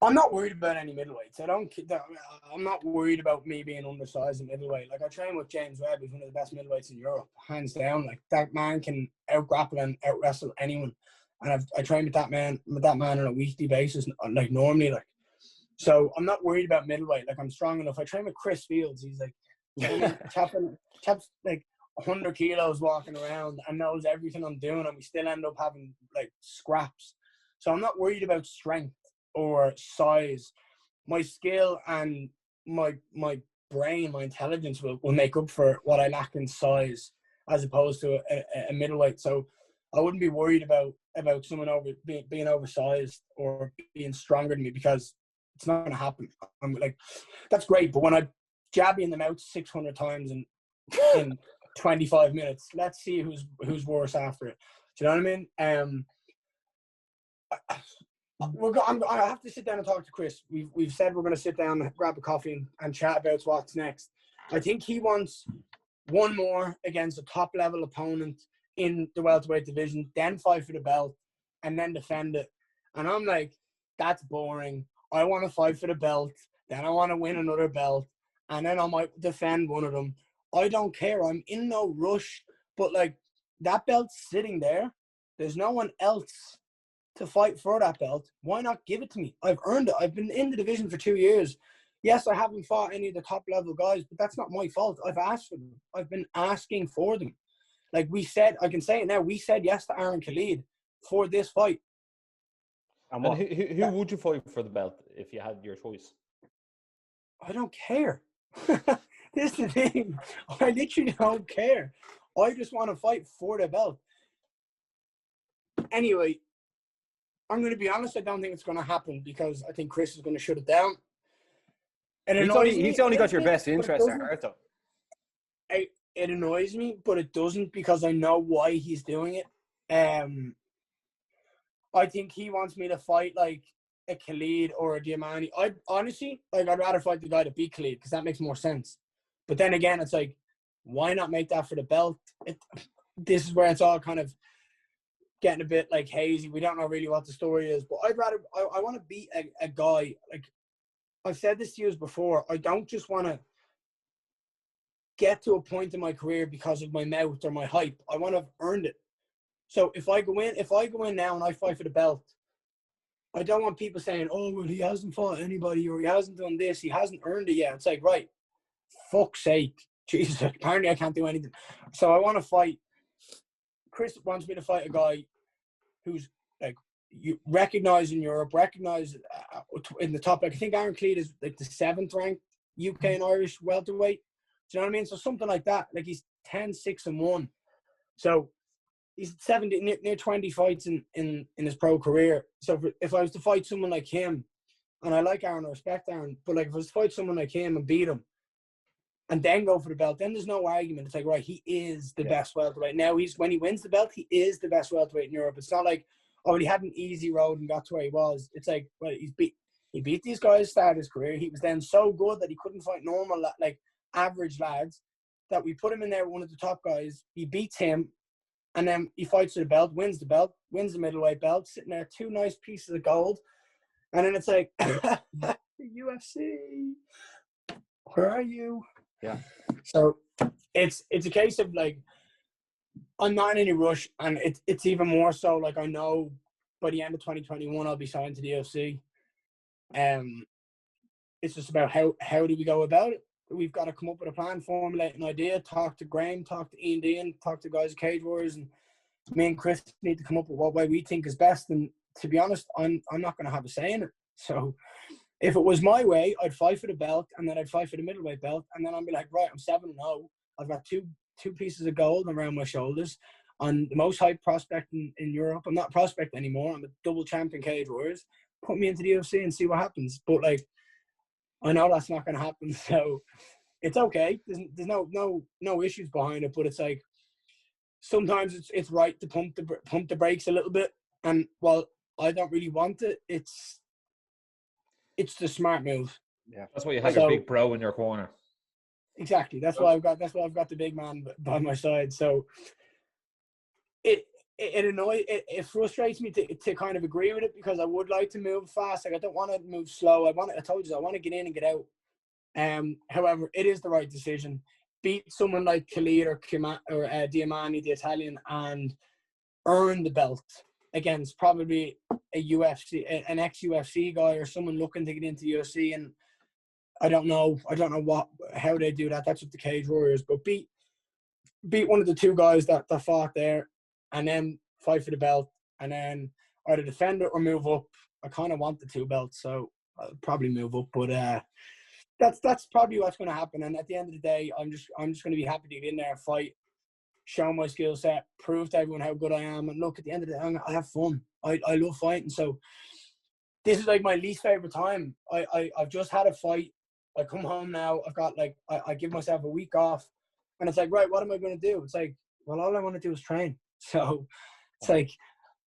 I'm not worried about any middleweights. I'm not worried about me being undersized in middleweight. Like, I train with James Webb, who's one of the best middleweights in Europe, hands down. Like, that man can out-grapple and out-wrestle anyone. And I train with that man on a weekly basis, like normally. Like, so I'm not worried about middleweight. Like, I'm strong enough. I train with Chris Fields. He's like, chaps like 100 kilos walking around and knows everything I'm doing, and we still end up having like scraps. So I'm not worried about strength or size. My skill and my brain, my intelligence will make up for what I lack in size, as opposed to a middleweight. So I wouldn't be worried about someone being oversized or being stronger than me, because it's not going to happen. I'm like, that's great, but when I jab you in the mouth 600 times in 25 minutes, let's see who's worse after it. Do you know what I mean? I have to sit down and talk to Chris. We've said we're going to sit down and grab a coffee and chat about what's next. I think he wants one more against a top level opponent in the welterweight division, then fight for the belt, and then defend it. And I'm like, that's boring. I want to fight for the belt, then I want to win another belt, and then I might defend one of them. I don't care. I'm in no rush. But like, that belt's sitting there. There's no one else to fight for that belt. Why not give it to me? I've earned it. I've been in the division for 2 years. Yes, I haven't fought any of the top level guys, but that's not my fault. I've asked for them. I've been asking for them. Like we said, I can say it now, we said yes to Aaron Khalid for this fight. And who would you fight for the belt if you had your choice? I don't care. This is the thing. I literally don't care. I just want to fight for the belt. Anyway, I'm going to be honest, I don't think it's going to happen, because I think Chris is going to shut it down. And he's only got your best interest at heart, though. It annoys me, but it doesn't, because I know why he's doing it. I think he wants me to fight like a Khalid or a Diamani. I'd rather fight the guy to beat Khalid, because that makes more sense. But then again, it's like, why not make that for the belt? This is where it's all kind of getting a bit like hazy. We don't know really what the story is, but I want to beat a guy. Like, I've said this to you before, I don't just want to get to a point in my career because of my mouth or my hype. I want to have earned it. So if I go in now and I fight for the belt, I don't want people saying, oh, well, he hasn't fought anybody, or he hasn't done this, he hasn't earned it yet. It's like, right, fuck's sake. Jesus, apparently I can't do anything. So I want to fight. Chris wants me to fight a guy who's like recognized in Europe, recognized in the top. Like, I think Aaron Khalid is like the 7th ranked UK and Irish welterweight. Do you know what I mean? So something like that. Like, he's 10-6-1. So he's 70, near 20 fights in his pro career. So if I was to fight someone like him, and I like Aaron, I respect Aaron, but like if I was to fight someone like him and beat him, and then go for the belt, then there's no argument. It's like, right, he is the best welterweight. Now, when he wins the belt, he is the best welterweight in Europe. It's not like, oh, he had an easy road and got to where he was. It's like, well, he beat these guys, started his career. He was then so good that he couldn't fight normal, like average lads, that we put him in there with one of the top guys. He beats him, and then he fights for the belt, wins the middleweight belt, sitting there, 2 nice pieces of gold. And then it's like, the UFC, where are you? Yeah. So it's a case of like, I'm not in any rush, and it's even more so like I know by the end of 2021 I'll be signed to the UFC. It's just about how do we go about it. We've got to come up with a plan, formulate an idea, talk to Graham, talk to Ian Dean, talk to guys at Cage Warriors, and me and Chris need to come up with what way we think is best. And to be honest, I'm not going to have a say in it. So if it was my way, I'd fight for the belt, and then I'd fight for the middleweight belt, and then I'd be like, right, I'm 7-0. I've got two pieces of gold around my shoulders. I'm the most hyped prospect in Europe. I'm not a prospect anymore. I'm a double champion Cage Warriors. Put me into the UFC and see what happens. But like, I know that's not going to happen, so it's okay. There's no issues behind it. But it's like sometimes it's right to pump the brakes a little bit. And while I don't really want it, it's the smart move. Yeah, that's why you have your big bro in your corner. Exactly. That's why I've got the big man by my side. So it frustrates me to kind of agree with it, because I would like to move fast. Like, I don't want to move slow. I told you, I want to get in and get out. However, it is the right decision. Beat someone like Khalid or Diamani, the Italian, and earn the belt against probably an ex-UFC guy or someone looking to get into UFC. And I don't know how they do that. That's with the Cage Warriors. But beat one of the 2 guys that fought there, and then fight for the belt, and then either defend it or move up. I kind of want the 2 belts, so I'll probably move up. But that's probably what's going to happen. And at the end of the day, I'm just going to be happy to get in there, fight, show my skill set, prove to everyone how good I am. And look, at the end of the day, I have fun. I love fighting. So this is like my least favorite time. I've just had a fight. I come home now. I've got like, I give myself a week off, and it's like, right, what am I going to do? It's like, well, all I want to do is train. So it's like,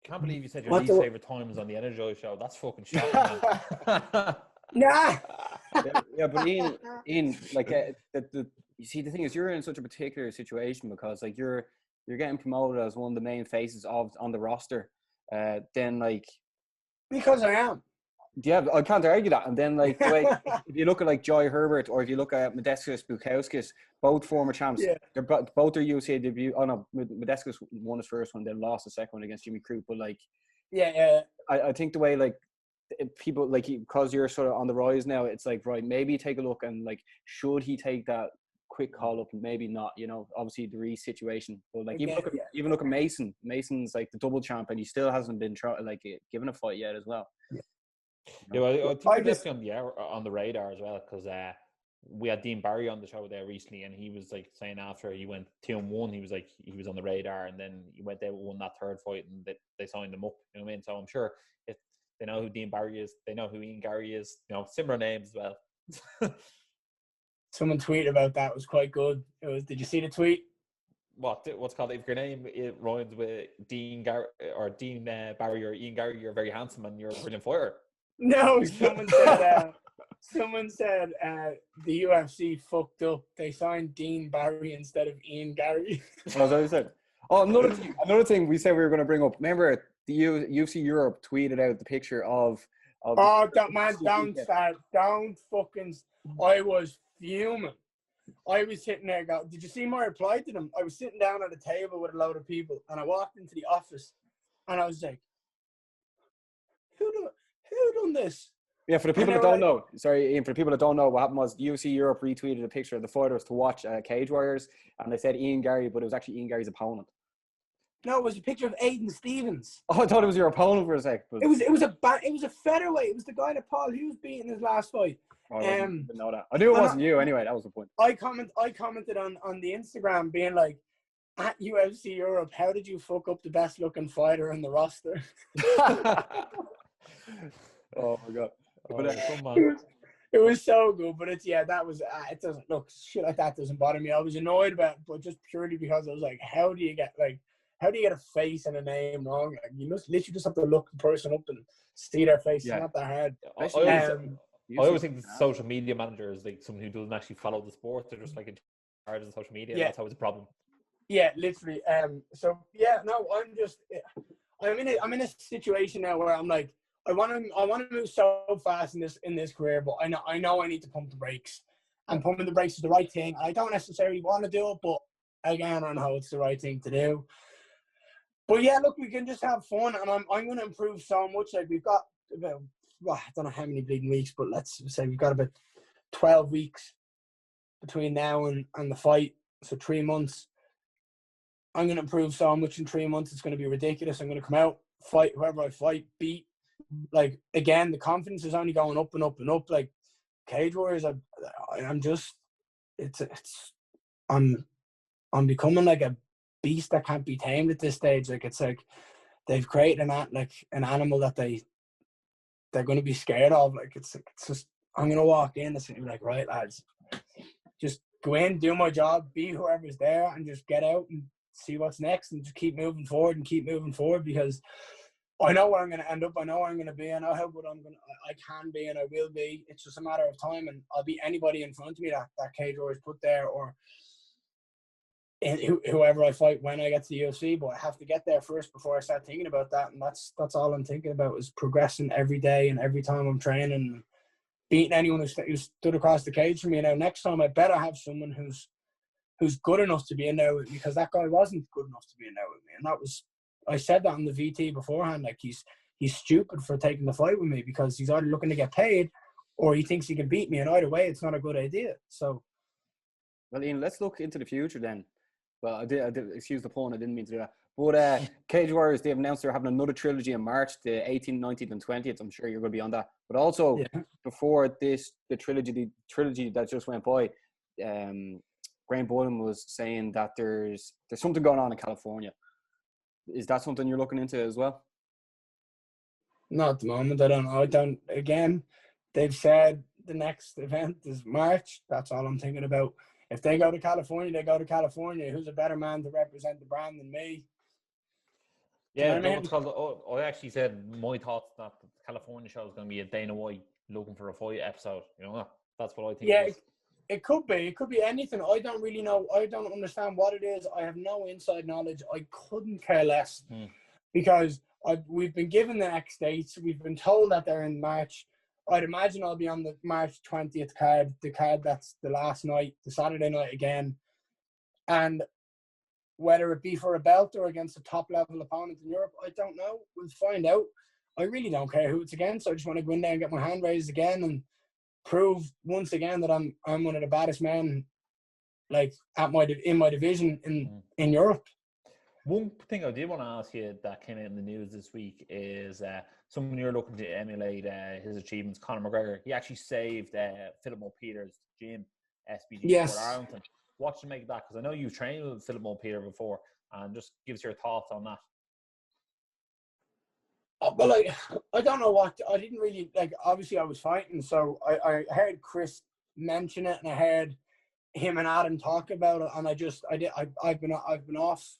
I can't believe you said your least favorite time was on the Energized show. That's fucking shocking. Nah. Yeah, but Ian, like, you see, the thing is, you're in such a particular situation because, like, you're getting promoted as one of the main faces on the roster. Then, like, because I am. Yeah, I can't argue that. And then, like, the way, if you look at like Joy Herbert, or if you look at Modestas Bukauskas, both former champs, they're both their UFC debut. Oh no, Modestas won his first one, then lost the second one against Jimmy Crute. But like, I think the way, like, people, like, because you're sort of on the rise now, it's like, right, maybe take a look, and like, should he take that quick call up? Maybe not, you know, obviously the Reese situation. But like, even look at Mason. Mason's like the double champ, and he still hasn't been given a fight yet as well. Yeah, well, I think we're definitely on the radar as well, because we had Dean Barry on the show there recently, and he was like saying after he went 2-1, he was like, he was on the radar, and then he went there, won that 3rd fight, and they signed him up. You know what I mean? So I'm sure if they know who Dean Barry is, they know who Ian Garry is. You know, similar names as well. Someone tweeted about that. It was quite good. Did you see the tweet? What's called, if your name rhymes with Dean Garry or Dean Barry or Ian Garry, you're very handsome and you're a brilliant fighter. No, someone said the UFC fucked up. They signed Dean Barry instead of Ian Garry. As I said. Oh, another thing we said we were going to bring up. Remember, the UFC Europe tweeted out the picture of that man, don't fucking. I was fuming. I was sitting there. Did you see my reply to them? I was sitting down at a table with a load of people, and I walked into the office, and I was like, "Who done this?" Yeah, for the people that don't know, sorry, Ian, for the people that don't know, what happened was UFC Europe retweeted a picture of the fighters to watch Cage Warriors, and they said Ian Garry, but it was actually Ian Garry's opponent. No, it was a picture of Aiden Stevens. Oh, I thought it was your opponent for a sec. But... It was a featherweight. It was the guy that Paul Hughes beat in his last fight. Oh, I didn't know that. I knew it wasn't you anyway. That was the point. I commented on the Instagram being like, at UFC Europe, how did you fuck up the best looking fighter in the roster? Oh my god! But Come on. It was so good, but that was it. Doesn't look shit like that doesn't bother me. I was annoyed about it, but just purely because I was like, how do you get a face and a name wrong? Like, you must literally just have to look the person up and see their face. Yeah. It's not that hard. I always think the social media manager is like someone who doesn't actually follow the sport. They're just like in charge of social media. Yeah. That's always a problem. Yeah, literally. I'm in a situation now where I'm like, I want to move so fast in this career, but I know I need to pump the brakes. And pumping the brakes is the right thing. I don't necessarily want to do it, but again, I know it's the right thing to do. But yeah, look, we can just have fun, and I'm going to improve so much. Like, we've got about, I don't know how many bleeding weeks, but let's say we've got about 12 weeks between now and the fight, so 3 months. I'm going to improve so much in 3 months. It's going to be ridiculous. I'm going to come out, fight whoever I fight, beat. Like, again, the confidence is only going up and up and up. Like, Cage Warriors, I'm becoming like a beast that can't be tamed at this stage. Like, it's like they've created an animal that they're going to be scared of. Like, it's just, I'm going to walk in and be like, right, lads, just go in, do my job, be whoever's there, and just get out and see what's next, and just keep moving forward because I know where I'm going to end up. I know where I'm going to be. I know how good I can be, and I will be. It's just a matter of time, and I'll beat anybody in front of me that Cage Warriors put there, or whoever I fight when I get to the UFC. But I have to get there first before I start thinking about that, and that's all I'm thinking about, is progressing every day and every time I'm training, beating anyone who stood across the cage from me. Now, next time I better have someone who's good enough to be in there with me, because that guy wasn't good enough to be in there with me, and that was. I said that on the VT beforehand, like, he's stupid for taking the fight with me, because he's either looking to get paid or he thinks he can beat me, and either way, it's not a good idea. So, well, Ian, let's look into the future then. Well, I did excuse the pun, I didn't mean to do that. But Cage Warriors, they've announced they're having another trilogy in March, the 18th, 19th, and 20th. I'm sure you're going to be on that. But also, before this, the trilogy that just went by, Graham Bullen was saying that there's something going on in California. Is that something you're looking into as well? Not at the moment. I don't. Again, they've said the next event is March. That's all I'm thinking about. If they go to California, they go to California. Who's a better man to represent the brand than me? Yeah, you know what's called, I actually said my thoughts that the California show is going to be a Dana White looking for a fight episode. You know, that's what I think. Yeah, it could be. It could be anything. I don't really know. I don't understand what it is. I have no inside knowledge. I couldn't care less because we've been given the next dates. We've been told that they're in March. I'd imagine I'll be on the March 20th card, the card that's the last night, the Saturday night again. And whether it be for a belt or against a top-level opponent in Europe, I don't know. We'll find out. I really don't care who it's against. I just want to go in there and get my hand raised again and prove once again that I'm one of the baddest men, like, in my division in Europe. One thing I did want to ask you that came out in the news this week is someone you're looking to emulate his achievements, Conor McGregor. He actually saved Philip Peter's gym, SBG Yes. Sport Arlington. What should make that? Because I know you've trained with Philip Peter before, and just give us your thoughts on that. Well, I don't know what. I didn't really, like, obviously I was fighting, so I heard Chris mention it, and I heard him and Adam talk about it, and I've been off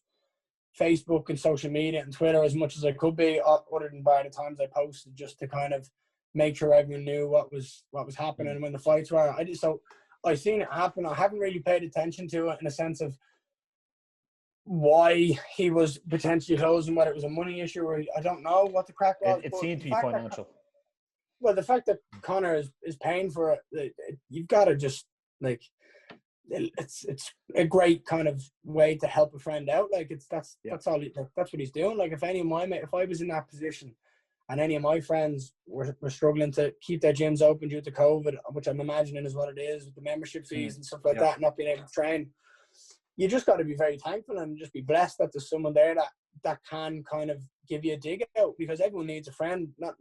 Facebook and social media and Twitter as much as I could be, other than by the times I posted, just to kind of make sure everyone knew what was happening when the fights were. I seen it happen. I haven't really paid attention to it in a sense of why he was potentially closing, whether it was a money issue or I don't know what the crack was. It seemed to be financial. The fact that Conor is paying for it, you've got to just, like, it's a great kind of way to help a friend out. Like, that's all. That's what he's doing. Like, if I was in that position and any of my friends were struggling to keep their gyms open due to COVID, which I'm imagining is what it is, with the membership fees and stuff like that, not being able to train, you just got to be very thankful and just be blessed that there's someone there that can kind of give you a dig out, because everyone needs a friend, not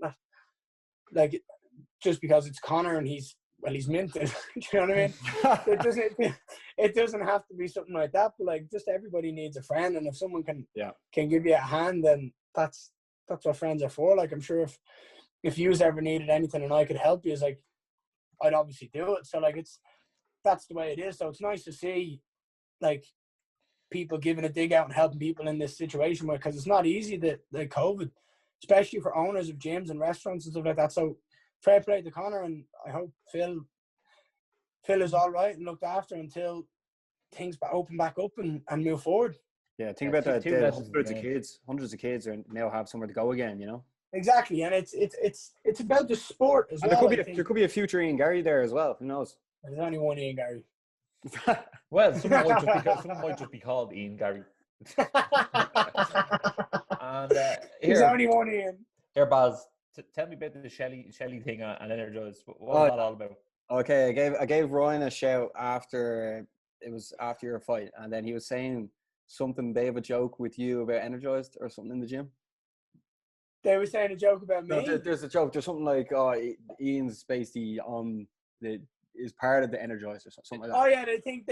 like just because it's Conor and he's minted. Do you know what I mean? it doesn't have to be something like that, but like just everybody needs a friend, and if someone can give you a hand, then that's what friends are for. Like I'm sure if you ever needed anything and I could help you, like I'd obviously do it. So like that's the way it is. So it's nice to see like people giving a dig out and helping people in this situation, because it's not easy, the COVID, especially for owners of gyms and restaurants and stuff like that. So fair play to Conor, and I hope Phil is all right and looked after until things open back up and move forward. Yeah, think about that. Hundreds of kids now have somewhere to go again, you know? Exactly, and it's about the sport as and well. There could be a future Ian Garry there as well. Who knows? There's only one Ian Garry. Well, someone might just be called Ian Garry. And there's only one Ian. Here, Baz, tell me about the Shelley thing and Energized. What was that all about? Okay, I gave Ryan a shout after your fight, and then he was saying something. They have a joke with you about Energized or something in the gym. They were saying a joke about me. No, there's a joke. There's something like, Ian's basically is part of the Energized or something like that. Oh yeah, they think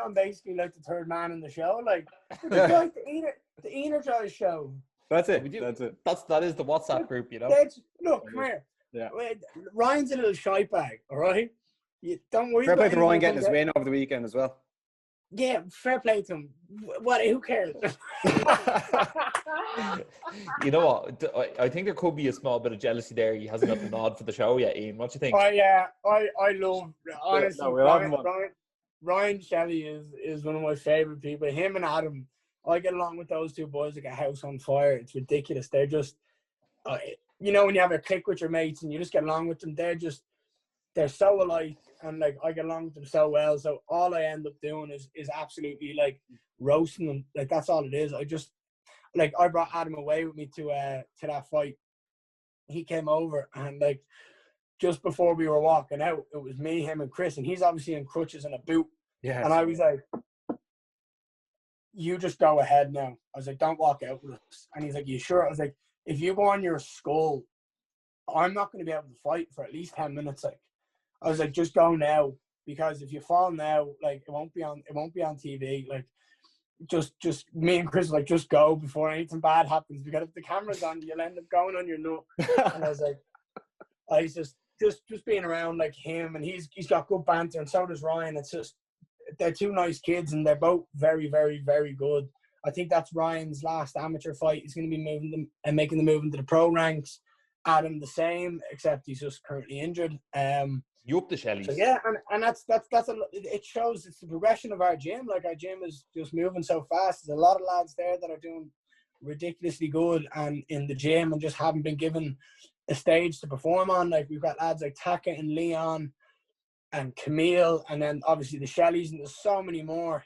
I'm basically like the third man in the show, like like the Energized show. That's it. That's it. That is the WhatsApp group, you know. Look, come here. Yeah. Ryan's a little shy bag, all right. You don't worry. Fair play to Ryan getting his win over the weekend as well. Yeah, fair play to him. What? Who cares? You know what? I think there could be a small bit of jealousy there. He hasn't got the nod for the show yet, Ian. What do you think? Oh yeah, I love, honestly. No, Ryan Shelley is one of my favorite people. Him and Adam, I get along with those two boys like a house on fire. It's ridiculous. They're just, you know, when you have a click with your mates and you just get along with them, they're so alike, and like I get along with them so well. So all I end up doing is absolutely like roasting them. Like that's all it is. I brought Adam away with me to that fight. He came over, and like just before we were walking out, it was me, him, and Chris, and he's obviously in crutches and a boot. Yeah. And I was like, "You just go ahead now." I was like, "Don't walk out with us." And he's like, "You sure?" I was like, "If you go on your skull, I'm not going to be able to fight for at least 10 minutes." Like, I was like, "Just go now, because if you fall now, like it won't be on TV. Like, just me and Chris like just go before anything bad happens, because if the camera's on, you'll end up going on your nut." And I was like, I just being around like him, and he's got good banter, and so does Ryan. It's just they're two nice kids, and they're both very, very, very good. I think that's Ryan's last amateur fight. He's going to be moving them and making the move into the pro ranks. Adam the same, except he's just currently injured. You up the Shelleys. So yeah, and it shows it's the progression of our gym. Like our gym is just moving so fast. There's a lot of lads there that are doing ridiculously good and in the gym and just haven't been given a stage to perform on. Like we've got lads like Taka and Leon and Camille, and then obviously the Shelleys, and there's so many more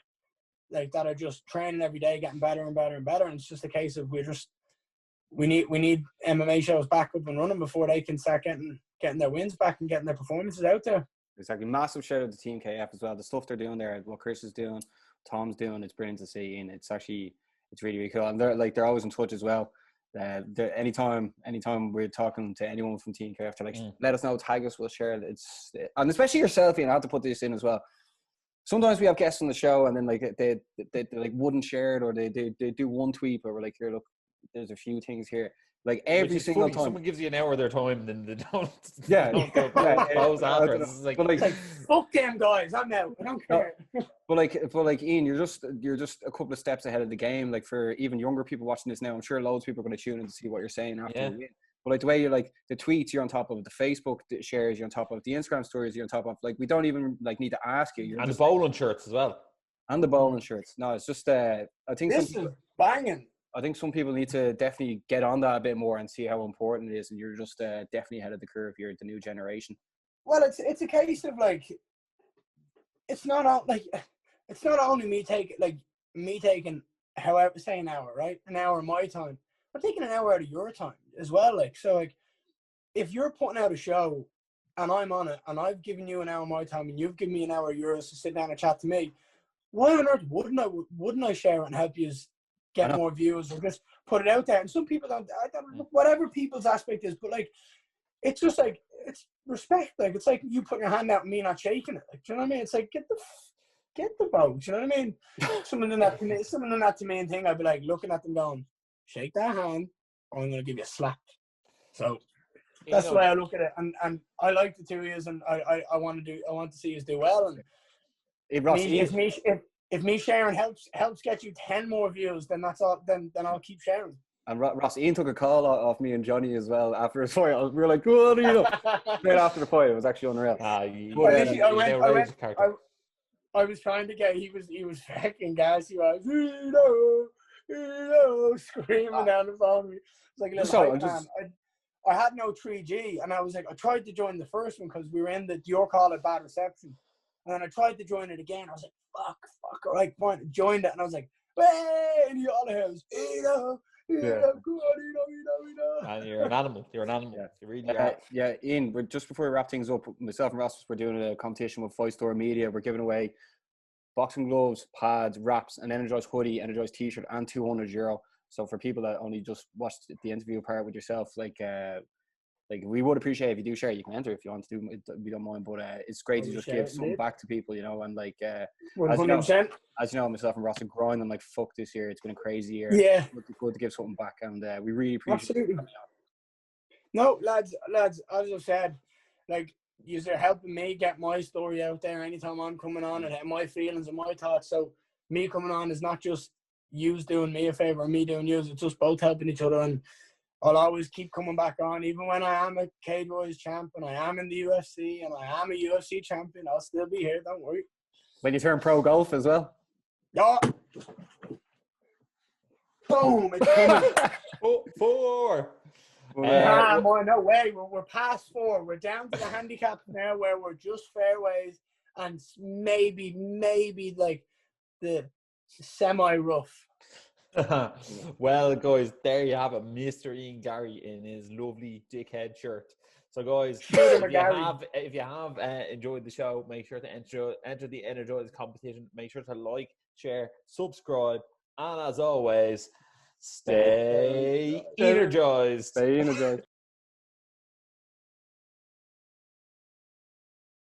like that are just training every day, getting better and better and better. And it's just a case of we need MMA shows back up and running before they can start getting their wins back and getting their performances out there. Exactly. Massive shout out to Team KF as well. The stuff they're doing there, what Chris is doing, Tom's doing, it's brilliant to see, and it's really, really cool. And they're always in touch as well. Anytime we're talking to anyone from Team KF, they're like, let us know, tag us, we'll share it. And especially yourself, and I have to put this in as well. Sometimes we have guests on the show, and then like they like wouldn't share it, or they do one tweet, but we're like, here, look, there's a few things here. Like every single time someone gives you an hour of their time, then they don't. Yeah, pose after. It's like, fuck them guys. I'm out. I don't care. But like Ian, you're just a couple of steps ahead of the game. Like for even younger people watching this now, I'm sure loads of people are going to tune in to see what you're saying after you win. But like the way you're like the tweets, you're on top of the Facebook shares, you're on top of the Instagram stories, you're on top of like we don't even like need to ask you. And the bowling shirts as well. And the bowling shirts. No, it's just I think this is banging. I think some people need to definitely get on that a bit more and see how important it is. And you're just definitely ahead of the curve. You're the new generation. Well, it's a case of like, it's not only me taking however, say an hour, right? An hour of my time. I'm taking an hour out of your time as well. Like, so like, if you're putting out a show and I'm on it and I've given you an hour of my time and you've given me an hour of yours to sit down and chat to me, why on earth wouldn't I share it and help you get more views or just put it out there? And some people don't whatever people's aspect is, but like it's just like it's respect. Like it's like you putting your hand out and me not shaking it. Like, do you know what I mean? It's like get the boat. You know what I mean? Someone done that to me and thing, I'd be like looking at them going, shake that hand, or I'm going to give you a slap. So that's the way I look at it. And I like the 2 years, and I want to see us do well. And if me sharing helps get you 10 more views, then that's all. Then I'll keep sharing. And Ross, Ian took a call off me and Johnny as well after his fight. We were like, "What do you know?" Straight after the fight, it was actually unreal. I was trying to get. He was fucking gassy. I was screaming down the phone. It's like a little man. I had no 3G, and I was like, I tried to join the first one because we were in your call at bad reception, and then I tried to join it again. I was like, fuck, all right, fine. Joined it, and I was like, hey, and the other house, And you're an animal. You're an animal. Yeah. You really are. Yeah, Ian, just before we wrap things up, myself and Ross, we're doing a competition with Fight Store Media. We're giving away boxing gloves, pads, wraps, an Energized hoodie, Energized t-shirt, and €200. So for people that only just watched the interview part with yourself, like we would appreciate if you do share. You can enter if you want to do it. We don't mind, but it's great to just give something back to people, you know. And like as you know, myself and Ross are grinding like fuck this year. It's been a crazy year. Yeah, it's good to give something back, and we really appreciate it. No, lads, as I said, like you're helping me get my story out there anytime I'm coming on and my feelings and my thoughts. So me coming on is not just yous doing me a favor and me doing yous. It's just both helping each other, and I'll always keep coming back on, even when I am a Cage Warriors champ and I am in the UFC and I am a UFC champion. I'll still be here. Don't worry. When you turn pro golf as well. Yeah. Boom! It's coming. 4. No way. We're past 4. We're down to the handicap now where we're just fairways and maybe like the semi-rough. Well, guys, there you have it, Mr. Ian Garry in his lovely dickhead shirt. So, guys, if you have enjoyed the show, make sure to enter the Energized competition. Make sure to like, share, subscribe, and as always, stay energized. Stay energized.